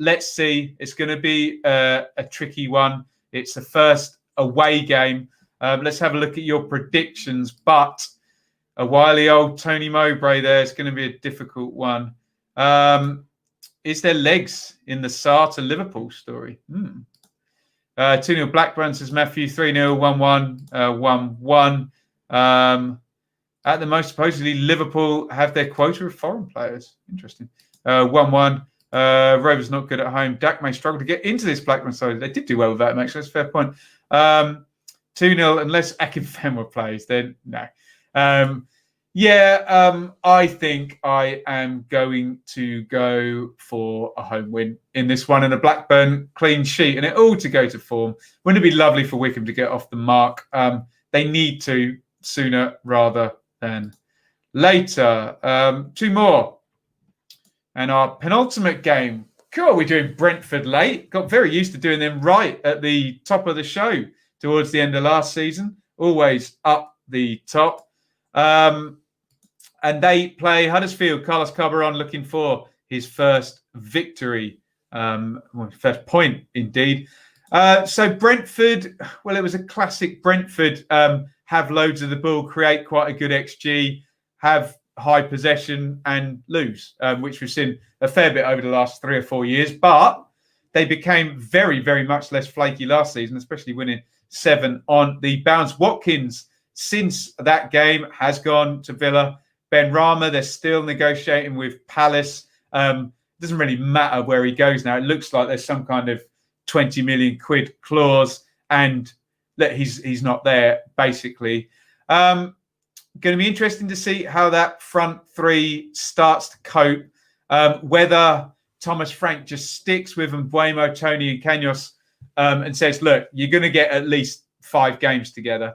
Let's see. It's going to be a tricky one. It's the first away game. Let's have a look at your predictions. But a wily old Tony Mowbray there is going to be a difficult one. Is there legs in the Saar to Liverpool story? 2-0 Blackburn, says Matthew. 3-0, 1-1, 1-1. At the most, supposedly Liverpool have their quota of foreign players. Interesting. 1-1. Rover's not good at home. Dak may struggle to get into this Blackburn side. They did do well with that, actually. That's a fair point. 2-0, unless Akinfenwa plays, then no. I think I am going to go for a home win in this one and a Blackburn clean sheet, and it all to go to form. Wouldn't it be lovely for Wycombe to get off the mark? They need to sooner rather than later. 2 more. And our penultimate game. Cool, we're doing Brentford late. Got very used to doing them right at the top of the show towards the end of last season. Always up the top. And they play Huddersfield. Carlos Carbaron looking for his first victory. First point, indeed. So Brentford, well, it was a classic Brentford have loads of the ball, create quite a good XG, have high possession and lose, which we've seen a fair bit over the last 3 or 4 years. But they became very, very much less flaky last season, especially winning 7 on the bounce. Watkins, since that game, has gone to Villa. Ben Rama, they're still negotiating with Palace. Doesn't really matter where he goes now. It looks like there's some kind of 20 million quid clause, and that he's not there, basically. Going to be interesting to see how that front three starts to cope. Whether Thomas Frank just sticks with Mbuemo, Tony and Canos and says, look, you're going to get at least 5 games together.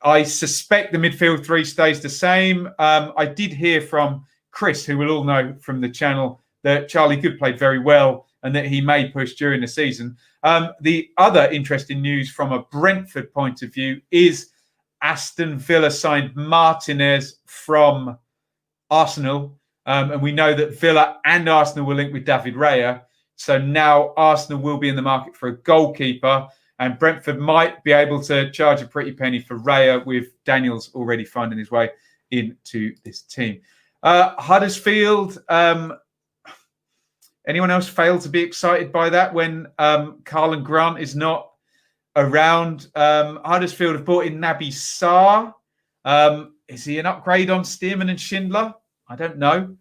I suspect the midfield three stays the same. I did hear from Chris, who we'll all know from the channel, that Charlie Good played very well and that he may push during the season. The other interesting news from a Brentford point of view is Aston Villa signed Martinez from Arsenal. And we know that Villa and Arsenal were linked with David Raya. So now Arsenal will be in the market for a goalkeeper. And Brentford might be able to charge a pretty penny for Raya, with Daniels already finding his way into this team. Huddersfield, anyone else fail to be excited by that when Carlin Grant is not around? Huddersfield have brought in Naby Sarr. Is he an upgrade on Stearman and Schindler? I don't know.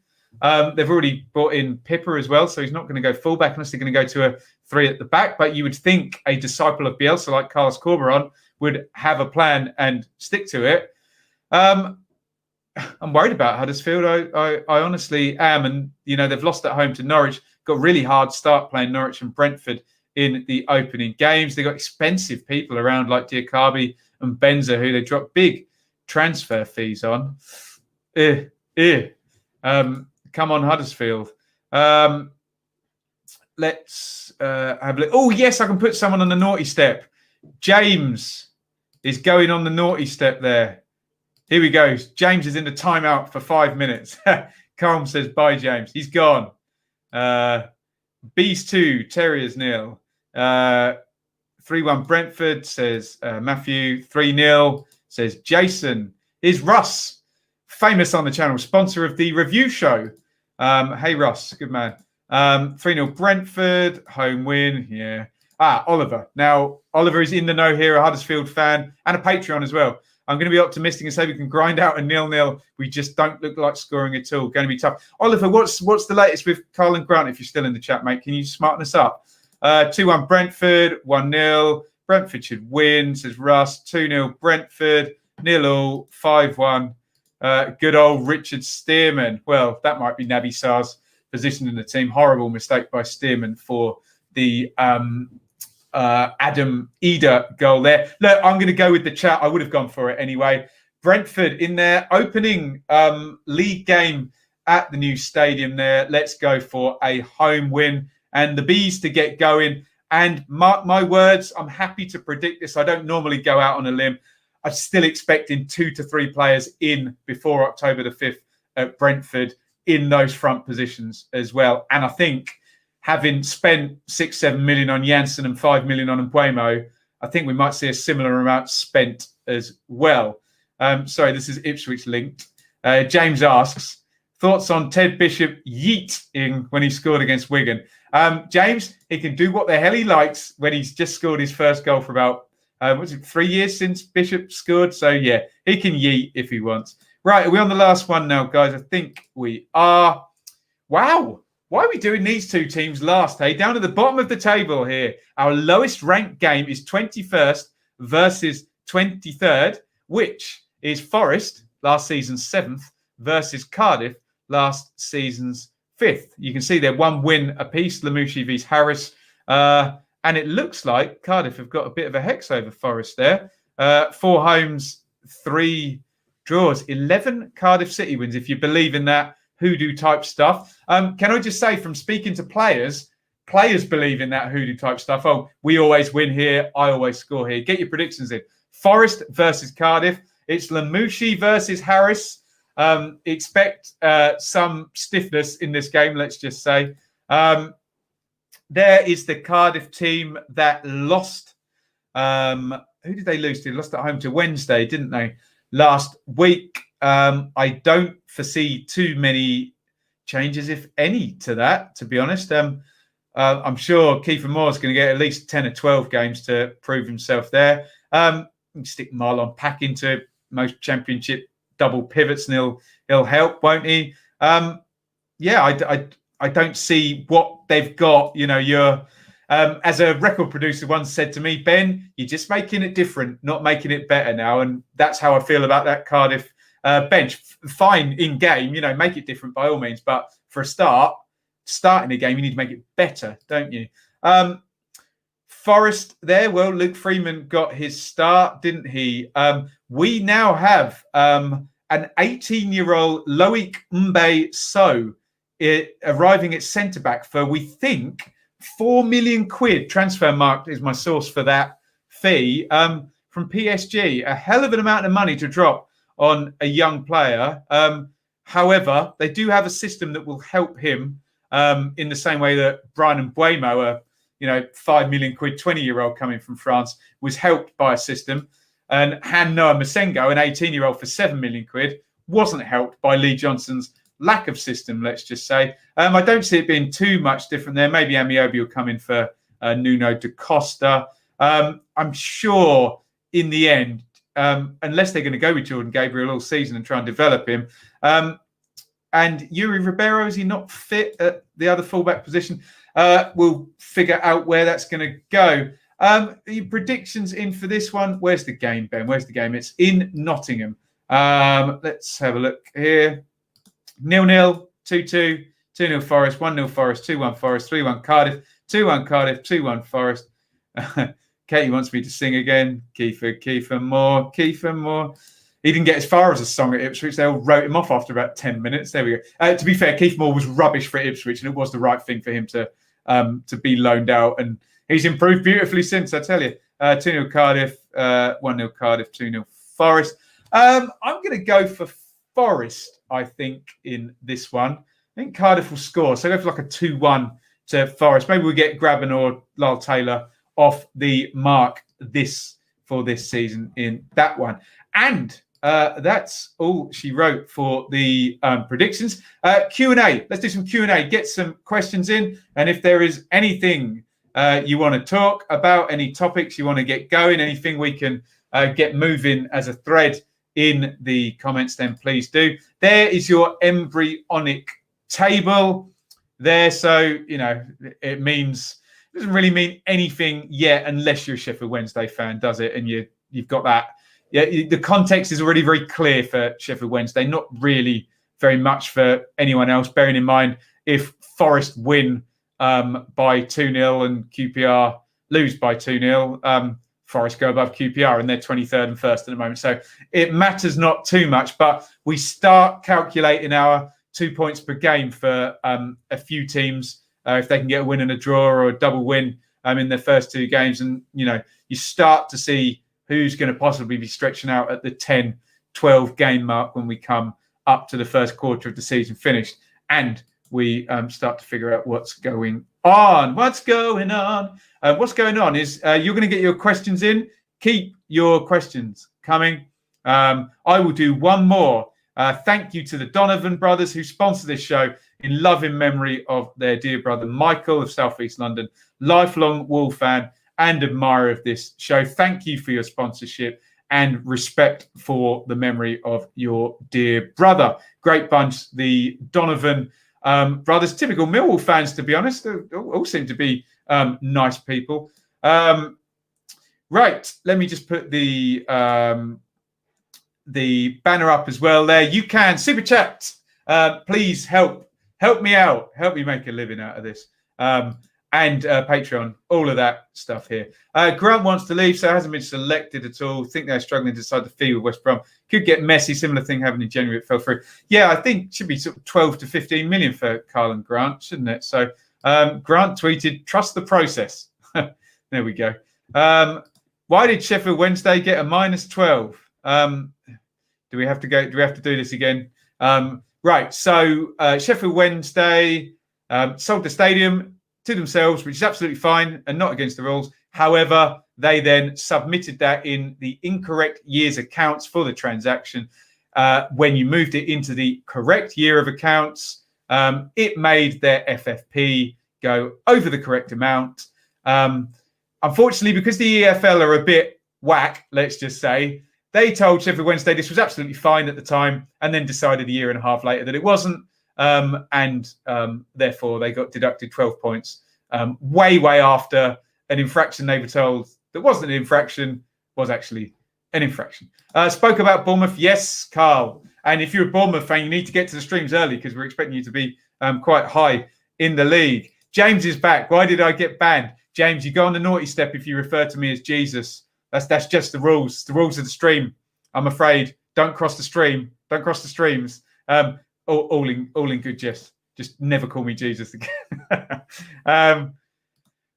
They've already brought in Pippa as well, so he's not going to go fullback unless they're going to go to a 3 at the back. But you would think a disciple of Bielsa like Carlos Corberan would have a plan and stick to it. I'm worried about Huddersfield. I honestly am. And, you know, they've lost at home to Norwich. Got a really hard start playing Norwich and Brentford in the opening games. They've got expensive people around like Diakabi and Benza, who they dropped big transfer fees on. Come on, Huddersfield. Let's have a look. Oh, yes, I can put someone on the naughty step. James is going on the naughty step there. Here we go. James is in the timeout for 5 minutes. Colm says, bye, James. He's gone. Bees 2, Terriers 0. 3-1 Brentford, says Matthew. 3-0, says Jason. Here's Russ, famous on the channel, sponsor of the review show. Hey, Russ, good man. 3-0 Brentford, home win. Yeah. Oliver. Now, Oliver is in the know here, a Huddersfield fan and a Patreon as well. I'm going to be optimistic and say we can grind out a 0-0. We just don't look like scoring at all. Going to be tough. Oliver, what's the latest with Carlin Grant, if you're still in the chat, mate? Can you smarten us up? 2-1 Brentford, 1-0. Brentford should win, says Russ. 2-0 Brentford, 0-0, 5-1. Good old Richard Stearman. Well, that might be Naby Sarr's position in the team. Horrible mistake by Stearman for the Adam Eder goal there. Look, I'm going to go with the chat. I would have gone for it anyway. Brentford in their opening league game at the new stadium there. Let's go for a home win and the Bees to get going. And mark my words, I'm happy to predict this. I don't normally go out on a limb. I'm still expecting 2 to 3 players in before October the 5th at Brentford in those front positions as well. And I think having spent 6-7 million on Janssen and 5 million on Mbuemo, I think we might see a similar amount spent as well. Sorry, this is Ipswich linked. James asks, thoughts on Ted Bishop yeeting when he scored against Wigan? James, he can do what the hell he likes when he's just scored his first goal for about, 3 years since Bishop scored? So, yeah, he can yeet if he wants. Right, are we on the last one now, guys? I think we are. Wow. Why are we doing these two teams last, hey? Down at the bottom of the table here, our lowest ranked game is 21st versus 23rd, which is Forest, last season's 7th, versus Cardiff, last season's 5th. You can see they're 1 win apiece, Lamouchi vs Harris. And it looks like Cardiff have got a bit of a hex over Forest there. 4 homes, 3 draws, 11 Cardiff City wins, if you believe in that hoodoo type stuff. Can I just say, from speaking to players believe in that hoodoo type stuff. Oh, we always win here. I always score here. Get your predictions in. Forest versus Cardiff. It's Lamouchi versus Harris. Expect some stiffness in this game, let's just say. There is the Cardiff team that lost who did they lose to? They lost at home to Wednesday, didn't they? Last week. I don't foresee too many changes, if any, to that, to be honest. I'm sure Kiefer Moore's going to get at least 10 or 12 games to prove himself there. Stick Marlon Pack into most championship double pivots and he'll help, won't he? I don't see what they've got. You're as a record producer once said to me, Ben, you're just making it different, not making it better now. And that's how I feel about that Cardiff bench. Fine in game, make it different by all means. But for a starting a game, you need to make it better, don't you? Forest there. Well, Luke Freeman got his start, didn't he? We now have an 18-year-old Loic Mbe So arriving at centre-back for, we think, £4 million. Transfermarkt is my source for that fee from PSG. A hell of an amount of money to drop on a young player. However, they do have a system that will help him in the same way that Brian Mbeumo, £5 million, 20-year-old coming from France, was helped by a system. And Han Noah Masengo, an 18-year-old for £7 million, wasn't helped by Lee Johnson's lack of system, let's just say. I don't see it being too much different there. Maybe Amiobi will come in for Nuno da Costa. I'm sure in the end, unless they're going to go with Jordan Gabriel all season and try and develop him, and Yuri Ribeiro, is he not fit at the other fullback position? We'll figure out where that's going to go. Your predictions in for this one. Where's the game, Ben? Where's the game? It's in Nottingham. Let's have a look here. 0-0, 2-2, 2-0 Forest, 1-0 Forest, 2-1 Forest, 3-1 Cardiff, 2-1 Cardiff, 2-1 Forest. Katie wants me to sing again. Kiefer Moore. He didn't get as far as a song at Ipswich. They all wrote him off after about 10 minutes. There we go. To be fair, Kiefer Moore was rubbish for Ipswich, and it was the right thing for him to be loaned out. And he's improved beautifully since, I tell you. 2-0 Cardiff, 1-0 Cardiff, 2-0 Forest. I'm going to go for Forest, I think, in this one. I think Cardiff will score. So I'll go for like a 2-1 to Forest. Maybe we'll get Graben or Lyle Taylor off the mark for this season in that one. And that's all she wrote for the predictions. Q&A. Let's do some Q&A. Get some questions in. And if there is anything you want to talk about, any topics you want to get going, anything we can get moving as a thread in the comments, then please do. There is your embryonic table there. So, it doesn't really mean anything yet unless you're a Sheffield Wednesday fan, does it? And you've got that. Yeah, the context is already very clear for Sheffield Wednesday, not really very much for anyone else, bearing in mind if Forest win by 2-0 and QPR lose by 2-0, Forest go above QPR and they're 23rd and 1st at the moment. So it matters not too much, but we start calculating our 2 points per game for a few teams if they can get a win and a draw or a double win in their first two games. And, you start to see who's going to possibly be stretching out at the 10, 12 game mark when we come up to the first quarter of the season finished. And we start to figure out what's going on. What's going on is you're going to get your questions in. Keep your questions coming. I will do one more. Thank you to the Donovan brothers who sponsor this show in loving memory of their dear brother Michael of South East London, lifelong Wool fan and admirer of this show. Thank you for your sponsorship and respect for the memory of your dear brother. Great bunch, the Donovan brothers, typical Millwall fans, to be honest. They all seem to be nice people. Right, let me just put the banner up as well there. You can super chat. Please help me out. Help me make a living out of this. And Patreon, all of that stuff here. Grant wants to leave, so hasn't been selected at all. Think they're struggling to decide the fee with West Brom. Could get messy. Similar thing happened in January. It fell through. Yeah, I think should be sort of 12 to 15 million for Carl and Grant, shouldn't it? So Grant tweeted, "Trust the process." There we go. Why did Sheffield Wednesday get a -12? Do we have to go? Do we have to do this again? Right. So Sheffield Wednesday sold the stadium to themselves, which is absolutely fine and not against the rules. However, They then submitted that in the incorrect year's accounts for the transaction. When you moved it into the correct year of accounts, it made their FFP go over the correct amount. Unfortunately, because the EFL are a bit whack, let's just say, they told Sheffield Wednesday this was absolutely fine at the time and then decided a year and a half later that it wasn't. Therefore, they got deducted 12 points way after an infraction they were told that wasn't an infraction was actually an infraction. Spoke about Bournemouth. Yes, Carl. And if you're a Bournemouth fan, you need to get to the streams early because we're expecting you to be quite high in the league. James is back. Why did I get banned? James, you go on the naughty step if you refer to me as Jesus. That's just the rules. The rules of the stream. I'm afraid. Don't cross the stream. Don't cross the streams. All in good jest. Just never call me Jesus again.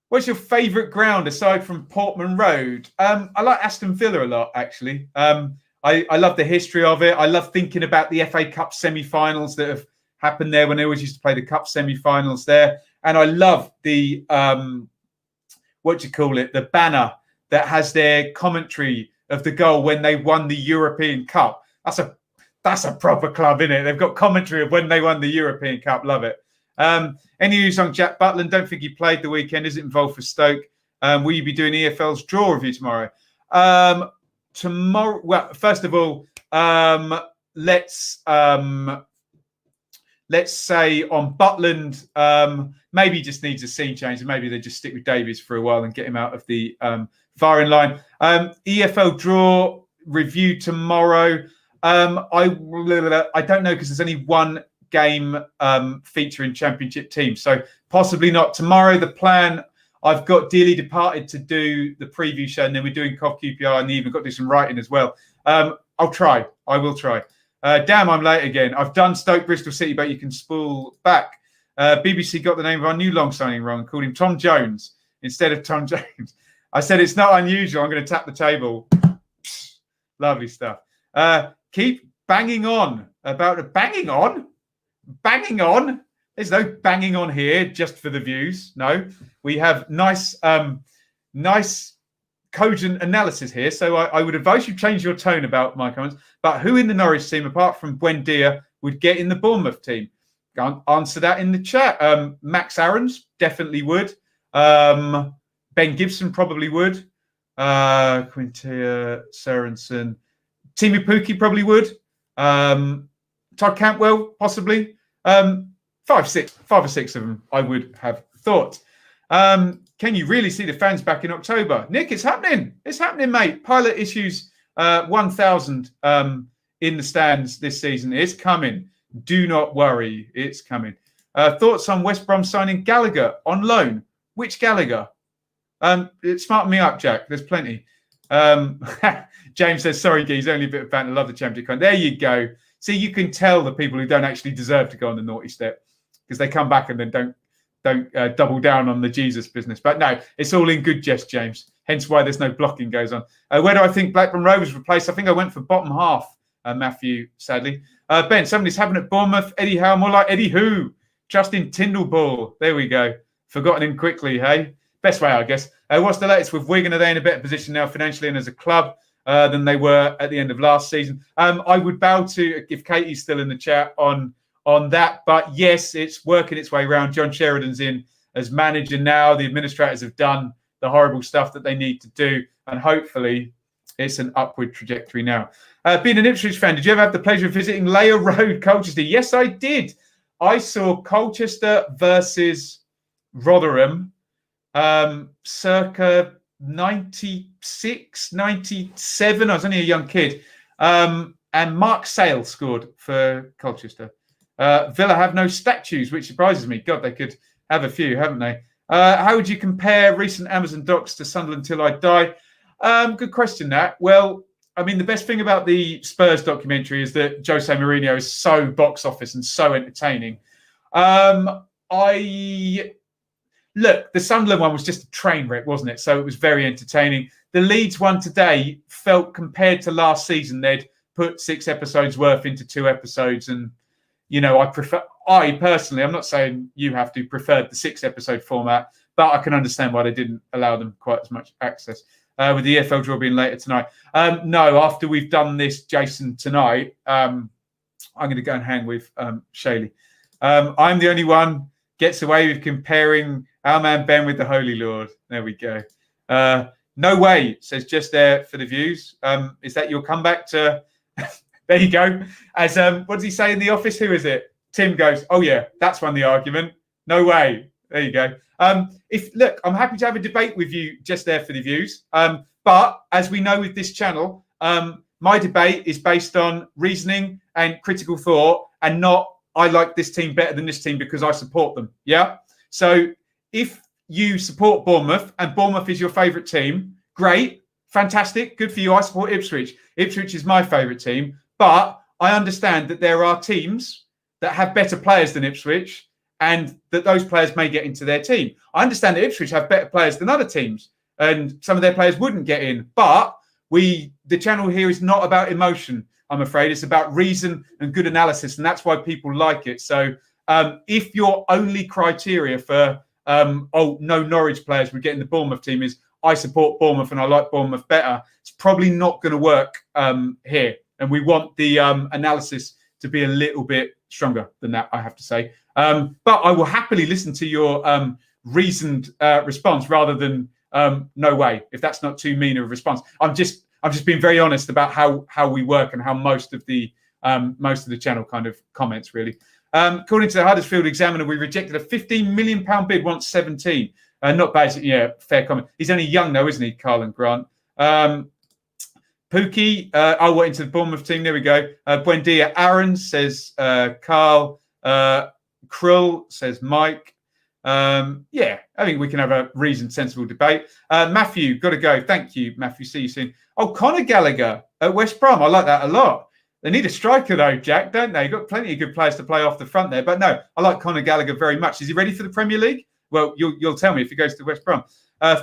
What's your favourite ground aside from Portman Road? I like Aston Villa a lot, actually. I love the history of it. I love thinking about the FA Cup semi-finals that have happened there when they always used to play the Cup semi-finals there. And I love the, the banner that has their commentary of the goal when they won the European Cup. That's a proper club, isn't it? They've got commentary of when they won the European Cup. Love it. Any news on Jack Butland? Don't think he played the weekend. Is it involved for Stoke? Will you be doing EFL's draw review tomorrow? Tomorrow. Well, first of all, let's say on Butland, maybe he just needs a scene change, and maybe they just stick with Davies for a while and get him out of the firing line. EFL draw review tomorrow. I don't know because there's only one game featuring championship teams, so possibly not tomorrow. The plan, I've got dearly departed to do the preview show, and then we're doing COV QPR, and even got to do some writing as well. I'll try. I will try. Damn, I'm late again. I've done Stoke Bristol City, but you can spool back. BBC got the name of our new long signing wrong, called him Tom Jones instead of Tom James. I said it's not unusual. I'm going to tap the table. Lovely stuff. Keep banging on about the banging on. Banging on. There's no banging on here just for the views. No, we have nice cogent analysis here. So I would advise you change your tone about my comments. But who in the Norwich team, apart from Buendia, would get in the Bournemouth team? Answer that in the chat. Max Aarons definitely would. Ben Gibson probably would. Quintea Sorensen. Timu Pukki probably would. Todd Cantwell, possibly. 5 or 6 of them, I would have thought. Can you really see the fans back in October? Nick, it's happening. It's happening, mate. Pilot issues 1,000 in the stands this season. It's coming. Do not worry. It's coming. Thoughts on West Brom signing Gallagher on loan? Which Gallagher? Smarten me up, Jack. There's plenty. James says, sorry, Geez, only a bit of banter. Love the championship. There you go. See, you can tell the people who don't actually deserve to go on the naughty step because they come back and then don't double down on the Jesus business. But no, it's all in good jest, James. Hence why there's no blocking goes on. Where do I think Blackburn Rovers replaced? I think I went for bottom half, Matthew, sadly. Ben, somebody's having at Bournemouth. Eddie Howe, more like Eddie Who. Justin Tindallball. There we go. Forgotten him quickly, hey? Best way, I guess. What's the latest with Wigan? Are they in a better position now financially and as a club than they were at the end of last season? I would bow to, if Katie's still in the chat, on that. But yes, it's working its way around. John Sheridan's in as manager now. The administrators have done the horrible stuff that they need to do. And hopefully it's an upward trajectory now. Being an Ipswich fan, did you ever have the pleasure of visiting Layer Road, Colchester? Yes, I did. I saw Colchester versus Rotherham circa 96, 97. I was only a young kid. And Mark Sale scored for Colchester. Villa have no statues, which surprises me. God, they could have a few, haven't they? How would you compare recent Amazon docs to Sunderland Till I Die? Good question, that. Well, I mean, the best thing about the Spurs documentary is that Jose Mourinho is so box office and so entertaining. Look, the Sunderland one was just a train wreck, wasn't it? So it was very entertaining. The Leeds one today felt, compared to last season, they'd put 6 episodes worth into 2 episodes. And, you know, I personally, I'm not saying you have to, prefer the 6 episode format, but I can understand why they didn't allow them quite as much access. with the EFL draw being later tonight. No, after we've done this, Jason, tonight, I'm going to go and hang with Shaylee. I'm the only one gets away with comparing our man Ben with the Holy Lord. There we go. No way, says just there for the views. Is that your comeback to... There you go. As what does he say in the office? Who is it? Tim goes, oh yeah, that's won the argument. No way. There you go. Look, I'm happy to have a debate with you just there for the views. But as we know with this channel, my debate is based on reasoning and critical thought, and not I like this team better than this team because I support them. Yeah. So if you support Bournemouth and Bournemouth is your favourite team, great, fantastic, good for you. I support Ipswich. Ipswich is my favourite team, but I understand that there are teams that have better players than Ipswich, and that those players may get into their team. I understand that Ipswich have better players than other teams, and some of their players wouldn't get in. But the channel here is not about emotion, I'm afraid. It's about reason and good analysis, and that's why people like it. So if your only criteria for, no Norwich players would get in the Bournemouth team is I support Bournemouth and I like Bournemouth better, it's probably not going to work here. And we want the analysis to be a little bit stronger than that, I have to say. But I will happily listen to your reasoned response rather than no way, if that's not too mean of a response. I'm just being very honest about how we work and how most of the channel kind of comments, really. According to the Huddersfield Examiner, we rejected a £15 million bid, once 17. Not bad, yeah, fair comment. He's only young though, isn't he, Carl and Grant? Pookie, I went into the Bournemouth team. There we go. Buendia Aaron, says Carl. Krull, says Mike. Yeah, I think we can have a reasoned, sensible debate. Matthew, got to go. Thank you, Matthew. See you soon. Oh, Conor Gallagher at West Brom. I like that a lot. They need a striker, though, Jack, don't they? You've got plenty of good players to play off the front there. But no, I like Conor Gallagher very much. Is he ready for the Premier League? Well, you'll tell me if he goes to West Brom.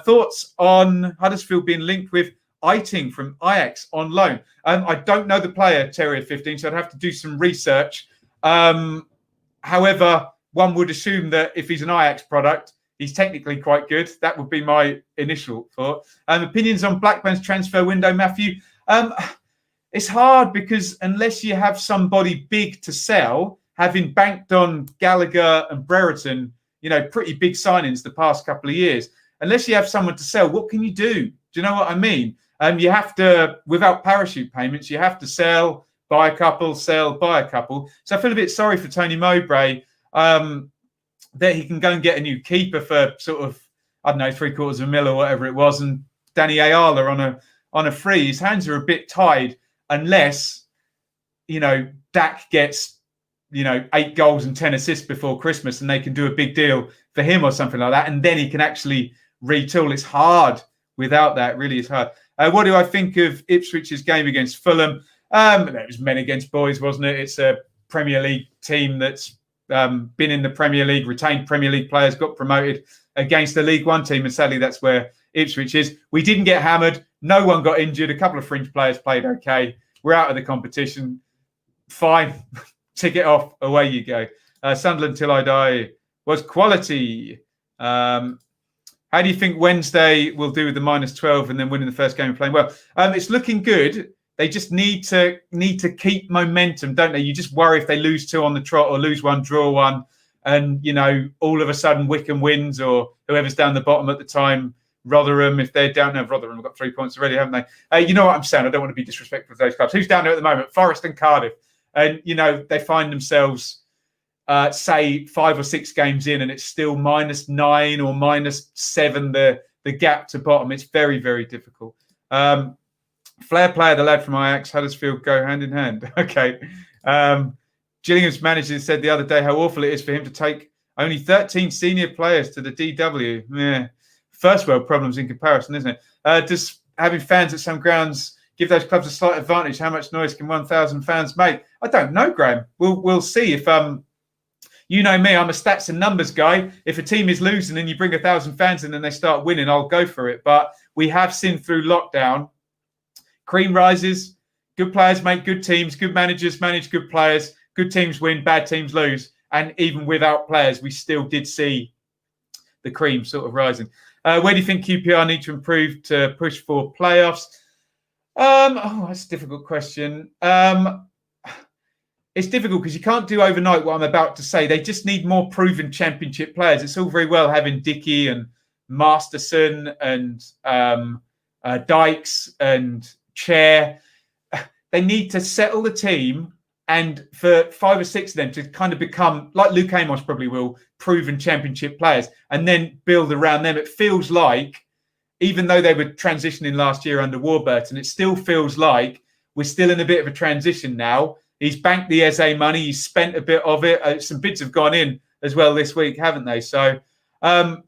Thoughts on Huddersfield being linked with Iain from Ajax on loan? I don't know the player, Terrier 15, so I'd have to do some research. However, one would assume that if he's an Ajax product, he's technically quite good. That would be my initial thought. Opinions on Blackburn's transfer window, Matthew? It's hard because unless you have somebody big to sell, having banked on Gallagher and Brereton, pretty big signings the past couple of years, unless you have someone to sell, what can you do? Do you know what I mean? You have to, without parachute payments, you have to sell, buy a couple, sell, buy a couple. So I feel a bit sorry for Tony Mowbray that he can go and get a new keeper for sort of, I don't know, $750,000 or whatever it was, and Danny Ayala on a free. His hands are a bit tied unless, Dak gets, 8 goals and 10 assists before Christmas and they can do a big deal for him or something like that. And then he can actually retool. It's hard without that. It really is hard. What do I think of Ipswich's game against Fulham? It was men against boys, wasn't it? It's a Premier League team that's been in the Premier League, retained Premier League players, got promoted against the League One team. And sadly, that's where Ipswich is. We didn't get hammered. No one got injured. A couple of fringe players played okay. We're out of the competition. Fine. Tick it off. Away you go. Sunderland till I die was quality. How do you think Wednesday will do with the -12 and then winning the first game and playing well? It's looking good. They just need to keep momentum, don't they? You just worry if they lose 2 on the trot or lose 1, draw 1, and all of a sudden Wickham wins or whoever's down the bottom at the time. Rotherham, if they're down there, Rotherham have got 3 points already, haven't they? You know what I'm saying? I don't want to be disrespectful to those clubs. Who's down there at the moment? Forest and Cardiff. And, they find themselves, say, 5 or 6 games in and it's still -9 or -7, the gap to bottom. It's very, very difficult. Flair player, the lad from Ajax, Huddersfield go hand in hand. Okay. Gillingham's manager said the other day how awful it is for him to take only 13 senior players to the DW. Yeah. First world problems in comparison, isn't it? Does having fans at some grounds give those clubs a slight advantage? How much noise can 1,000 fans make? I don't know, Graham. We'll see. If you know me, I'm a stats and numbers guy. If a team is losing and you bring 1,000 fans in and they start winning, I'll go for it. But we have seen through lockdown, cream rises, good players make good teams, good managers manage good players, good teams win, bad teams lose. And even without players, we still did see the cream sort of rising. Where do you think QPR need to improve to push for playoffs? That's a difficult question. It's difficult because you can't do overnight what I'm about to say. They just need more proven championship players. It's all very well having Dickey and Masterson and Dykes and Chair. They need to settle the team, and for 5 or 6 of them to kind of become, like Luke Amos probably will, proven championship players, and then build around them. It feels like, even though they were transitioning last year under Warburton, it still feels like we're still in a bit of a transition now. He's banked the Eze money. He's spent a bit of it. Some bids have gone in as well this week, haven't they? So, I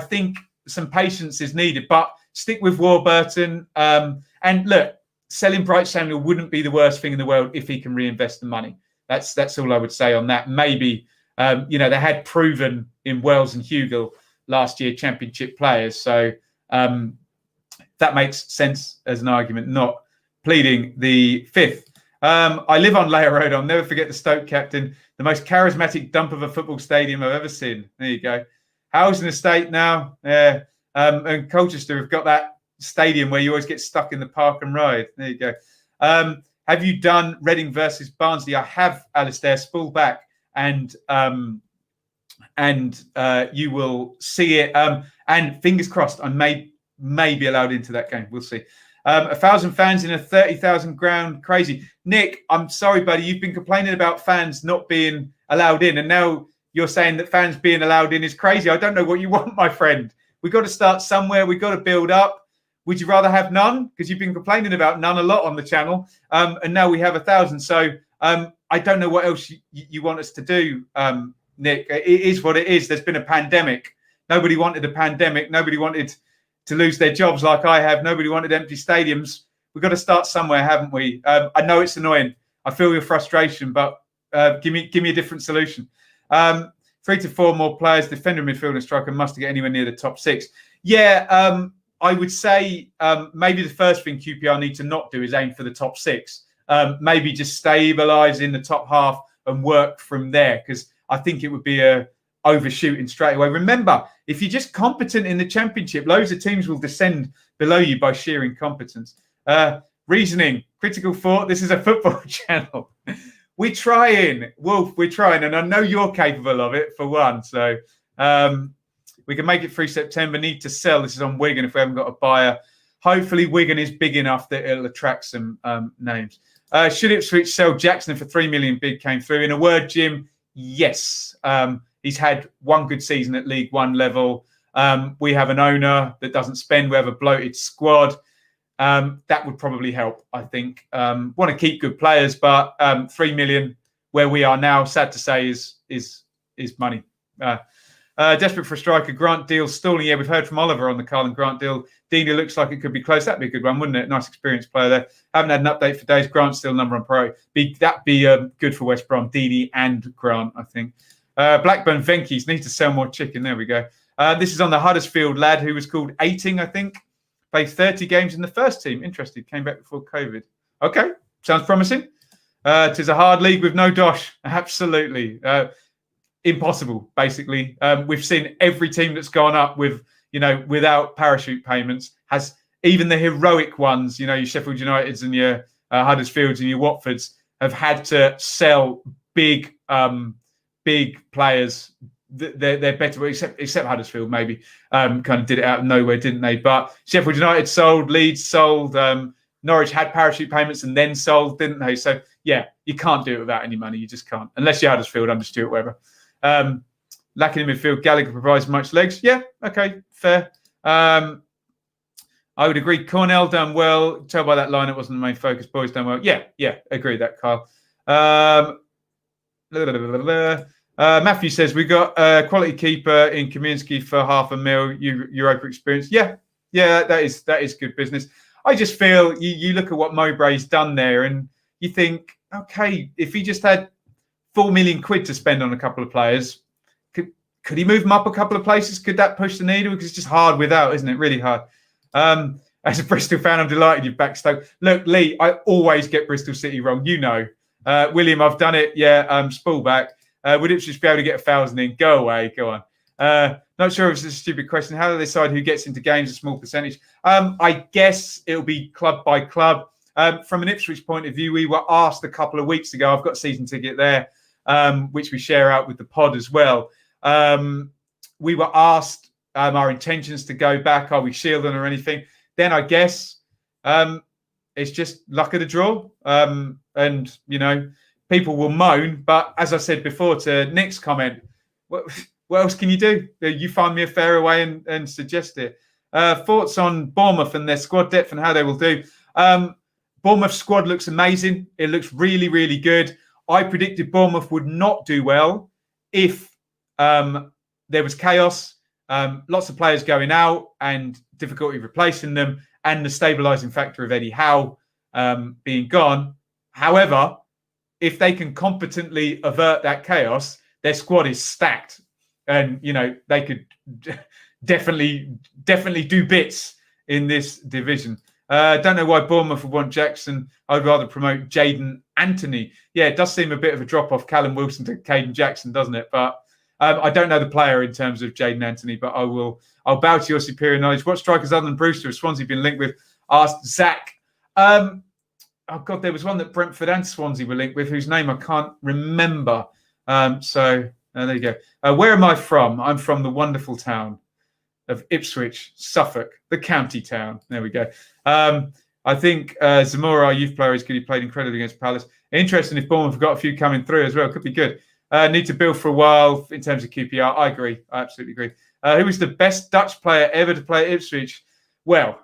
think some patience is needed, but stick with Warburton. And look, selling Bright Samuel wouldn't be the worst thing in the world if he can reinvest the money. That's all I would say on that. Maybe, they had proven in Wells and Hugill last year championship players. So that makes sense as an argument, not pleading the fifth. I live on Layer Road. I'll never forget the Stoke captain, the most charismatic dump of a football stadium I've ever seen. There you go. Housing estate now. And Colchester have got that stadium where you always get stuck in the park and ride. There you go. Have you done Reading versus Barnsley? I have, Alistair. Spool back and you will see it. And fingers crossed, I may be allowed into that game. We'll see. 1,000 fans in a 30,000 ground, crazy. Nick, I'm sorry, buddy. You've been complaining about fans not being allowed in, and now you're saying that fans being allowed in is crazy. I don't know what you want, my friend. We've got to start somewhere. We've got to build up. Would you rather have none? Because you've been complaining about none a lot on the channel, and now we have 1,000. So I don't know what else you want us to do, Nick. It is what it is. There's been a pandemic. Nobody wanted a pandemic. Nobody wanted to lose their jobs like I have. Nobody wanted empty stadiums. We've got to start somewhere, haven't we? I know it's annoying. I feel your frustration, but give me a different solution. 3 to 4 more players, defender, midfielder, and striker must get anywhere near the top 6. Yeah, I would say maybe the first thing QPR need to not do is aim for the top 6. Maybe just stabilise in the top half and work from there, because I think it would be a overshooting straight away. Remember, if you're just competent in the championship, loads of teams will descend below you by sheer incompetence. Reasoning, critical thought. This is a football channel. We're trying, Wolf, we're trying, and I know you're capable of it for one. So we can make it through September. Need to sell. This is on Wigan if we haven't got a buyer. Hopefully Wigan is big enough that it'll attract some names. Should Ipswich sell Jackson for 3 million bid came through? In a word, Jim, yes. He's had one good season at League One level. We have an owner that doesn't spend. We have a bloated squad. That would probably help, I think. Want to keep good players, but 3 million where we are now, sad to say, is money. Desperate for a striker. Grant deal stalling. Yeah, we've heard from Oliver on the Carl and Grant deal. Deeney looks like it could be close. That'd be a good one, wouldn't it? Nice experienced player there. Haven't had an update for days. Grant's still number one priority. That'd be good for West Brom. Deeney and Grant, I think. Blackburn Venkies need to sell more chicken. There we go. This is on the Huddersfield lad who was called Aiting, I think. Played 30 games in the first team. Interested. Came back before COVID. Okay. Sounds promising. It is a hard league with no dosh. Absolutely. Impossible, basically. We've seen every team that's gone up with, without parachute payments, has even the heroic ones, your Sheffield Uniteds and your Huddersfields and your Watfords have had to sell big players. They're better, except Huddersfield maybe kind of did it out of nowhere, didn't they? But Sheffield United sold, Leeds sold, Norwich had parachute payments and then sold, didn't they? So yeah, you can't do it without any money. You just can't, unless you're Huddersfield under Stuart Webber. Lacking in midfield, Gallagher provides much legs. Yeah, okay, fair. I would agree. Cornell done well. Tell by that line it wasn't the main focus. Boys done well. Yeah, agree with that, Carl. Matthew says we got a quality keeper in Kaminsky for $500,000 Europa experience. Yeah, that is good business. I just feel you look at what Mowbray's done there and you think, okay, if he just had £4 million to spend on a couple of players, could he move them up a couple of places? Could that push the needle? Because it's just hard without, isn't it? Really hard. As a Bristol fan, I'm delighted you've backed Stoke. Look, Lee, I always get Bristol City wrong. William, I've done it. Yeah, spool back. Would Ipswich be able to get 1,000 in? Go away. Go on. Not sure if it's a stupid question. How do they decide who gets into games? A small percentage. I guess it'll be club by club. From an Ipswich point of view, we were asked a couple of weeks ago. I've got a season ticket there, which we share out with the pod as well. We were asked our intentions to go back. Are we shielding or anything? Then I guess it's just luck of the draw. And, you know, people will moan. But as I said before to Nick's comment, what else can you do? You find me a fairer way and suggest it. Thoughts on Bournemouth and their squad depth and how they will do. Bournemouth's squad looks amazing. It looks really, really good. I predicted Bournemouth would not do well if there was chaos, lots of players going out and difficulty replacing them, and the stabilising factor of Eddie Howe being gone. However, if they can competently avert that chaos, their squad is stacked. And, you know, they could definitely do bits in this division. Don't know why Bournemouth would want Jackson. I'd rather promote Jaden Anthony. Yeah, it does seem a bit of a drop-off, Callum Wilson to Caden Jackson, doesn't it? But I don't know the player in terms of Jaden Anthony, but I'll bow to your superior knowledge. What strikers other than Brewster has Swansea been linked with? Asked Zach. Oh, God, there was one that Brentford and Swansea were linked with, whose name I can't remember. So there you go. Where am I from? I'm from the wonderful town of Ipswich, Suffolk, the county town. There we go. I think Zamora, our youth player, is good. He played incredibly against Palace. Interesting if Bournemouth have got a few coming through as well. Could be good. Need to build for a while in terms of QPR. I agree. I absolutely agree. Who was the best Dutch player ever to play at Ipswich? Well,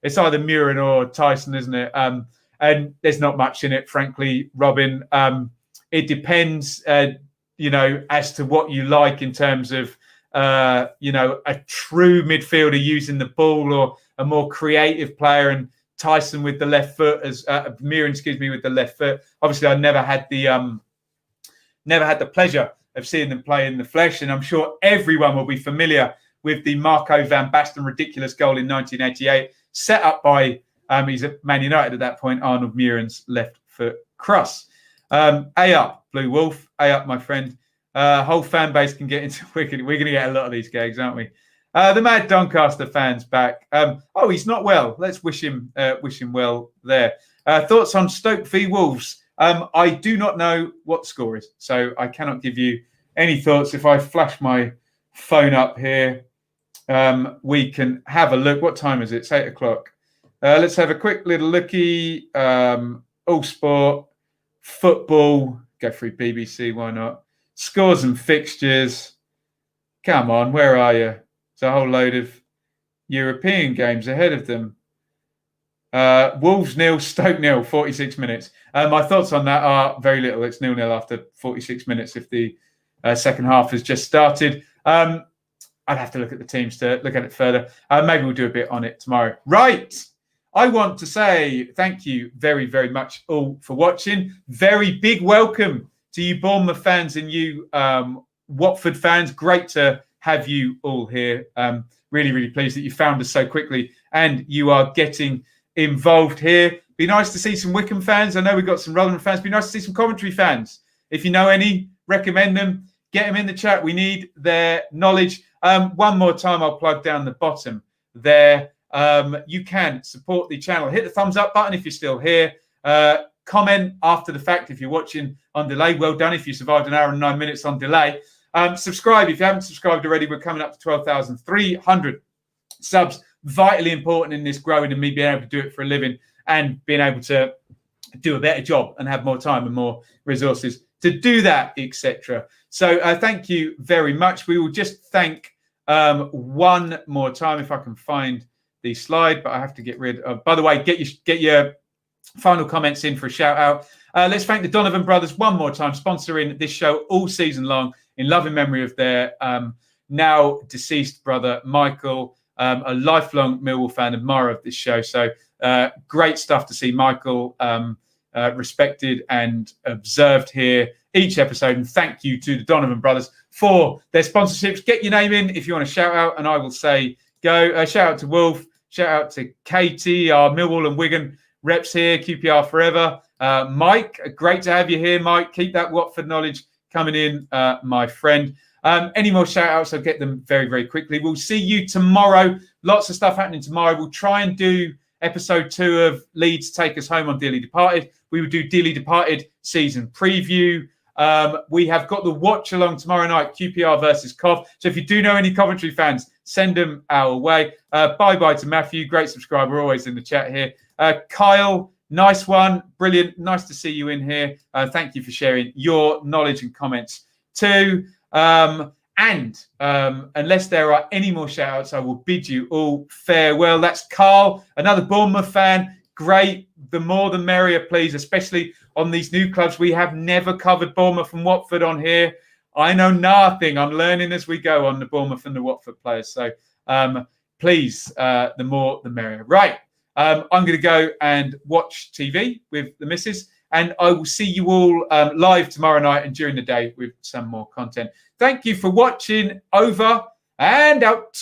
it's either Muren or Tyson, isn't it? And there's not much in it, frankly, Robin. It depends, as to what you like in terms of, a true midfielder using the ball or a more creative player. And Tyson with the left foot, Muren, with the left foot. Obviously, I never had the pleasure of seeing them play in the flesh, and I'm sure everyone will be familiar with the Marco van Basten ridiculous goal in 1988, set up by he's at Man United at that point, Arnold Muren's left foot cross. A up, Blue Wolf. A up, my friend. Whole fan base can get into wicked. We're going to get a lot of these gags, aren't we? The Mad Doncaster fans back. He's not well. Let's wish him well there. Thoughts on Stoke v Wolves? I do not know what the score is, so I cannot give you any thoughts. If I flash my phone up here, we can have a look. What time is it? It's 8 o'clock. Let's have a quick little looky. All sport, football. Go through BBC, why not? Scores and fixtures. Come on, where are you? It's a whole load of European games ahead of them. Wolves 0, Stoke 0, 46 minutes. My thoughts on that are very little. It's 0-0 after 46 minutes if the second half has just started. I'd have to look at the teams to look at it further. Maybe we'll do a bit on it tomorrow. Right. I want to say thank you very, very much all for watching. Very big welcome to you Bournemouth fans and you Watford fans. Great to have you all here. Really, really pleased that you found us so quickly and you are getting involved here. Be nice to see some Wycombe fans. I know we've got some Rotherham fans. Be nice to see some Coventry fans. If you know any, recommend them. Get them in the chat. We need their knowledge. One more time, I'll plug down the bottom there. You can support the channel. Hit the thumbs up button if you're still here. Comment after the fact if you're watching on delay. Well done if you survived an hour and 9 minutes on delay. Subscribe if you haven't subscribed already. We're coming up to 12,300 subs. Vitally important in this growing and me being able to do it for a living and being able to do a better job and have more time and more resources to do that, etc. So thank you very much. We will just thank one more time if I can find the slide, but I have to get rid of. By the way, get your final comments in for a shout out. Let's thank the Donovan brothers one more time, sponsoring this show all season long in loving memory of their now deceased brother Michael, a lifelong Millwall fan, admirer of this show. So great stuff to see Michael respected and observed here each episode. And thank you to the Donovan brothers for their sponsorships. Get your name in if you want to shout out, and I will say go. Shout out to Wolf. Shout out to Katie, our Millwall and Wigan reps here. QPR forever. Mike, great to have you here, Mike. Keep that Watford knowledge coming in, my friend. Any more shout outs, I'll get them very, very quickly. We'll see you tomorrow. Lots of stuff happening tomorrow. We'll try and do episode 2 of Leeds Take Us Home on Dearly Departed. We will do Dearly Departed season preview. We have got the watch along tomorrow night, QPR versus Cov. So if you do know any Coventry fans, send them our way. Bye-bye to Matthew, great subscriber, always in the chat here. Kyle, nice one, brilliant. Nice to see you in here. Thank you for sharing your knowledge and comments too. And unless there are any more shout-outs, I will bid you all farewell. That's Carl, another Bournemouth fan. Great. The more the merrier, please, especially on these new clubs. We have never covered Bournemouth and Watford on here. I know nothing. I'm learning as we go on the Bournemouth and the Watford players. So please, the more the merrier. Right. I'm going to go and watch TV with the missus. And I will see you all live tomorrow night and during the day with some more content. Thank you for watching. Over and out.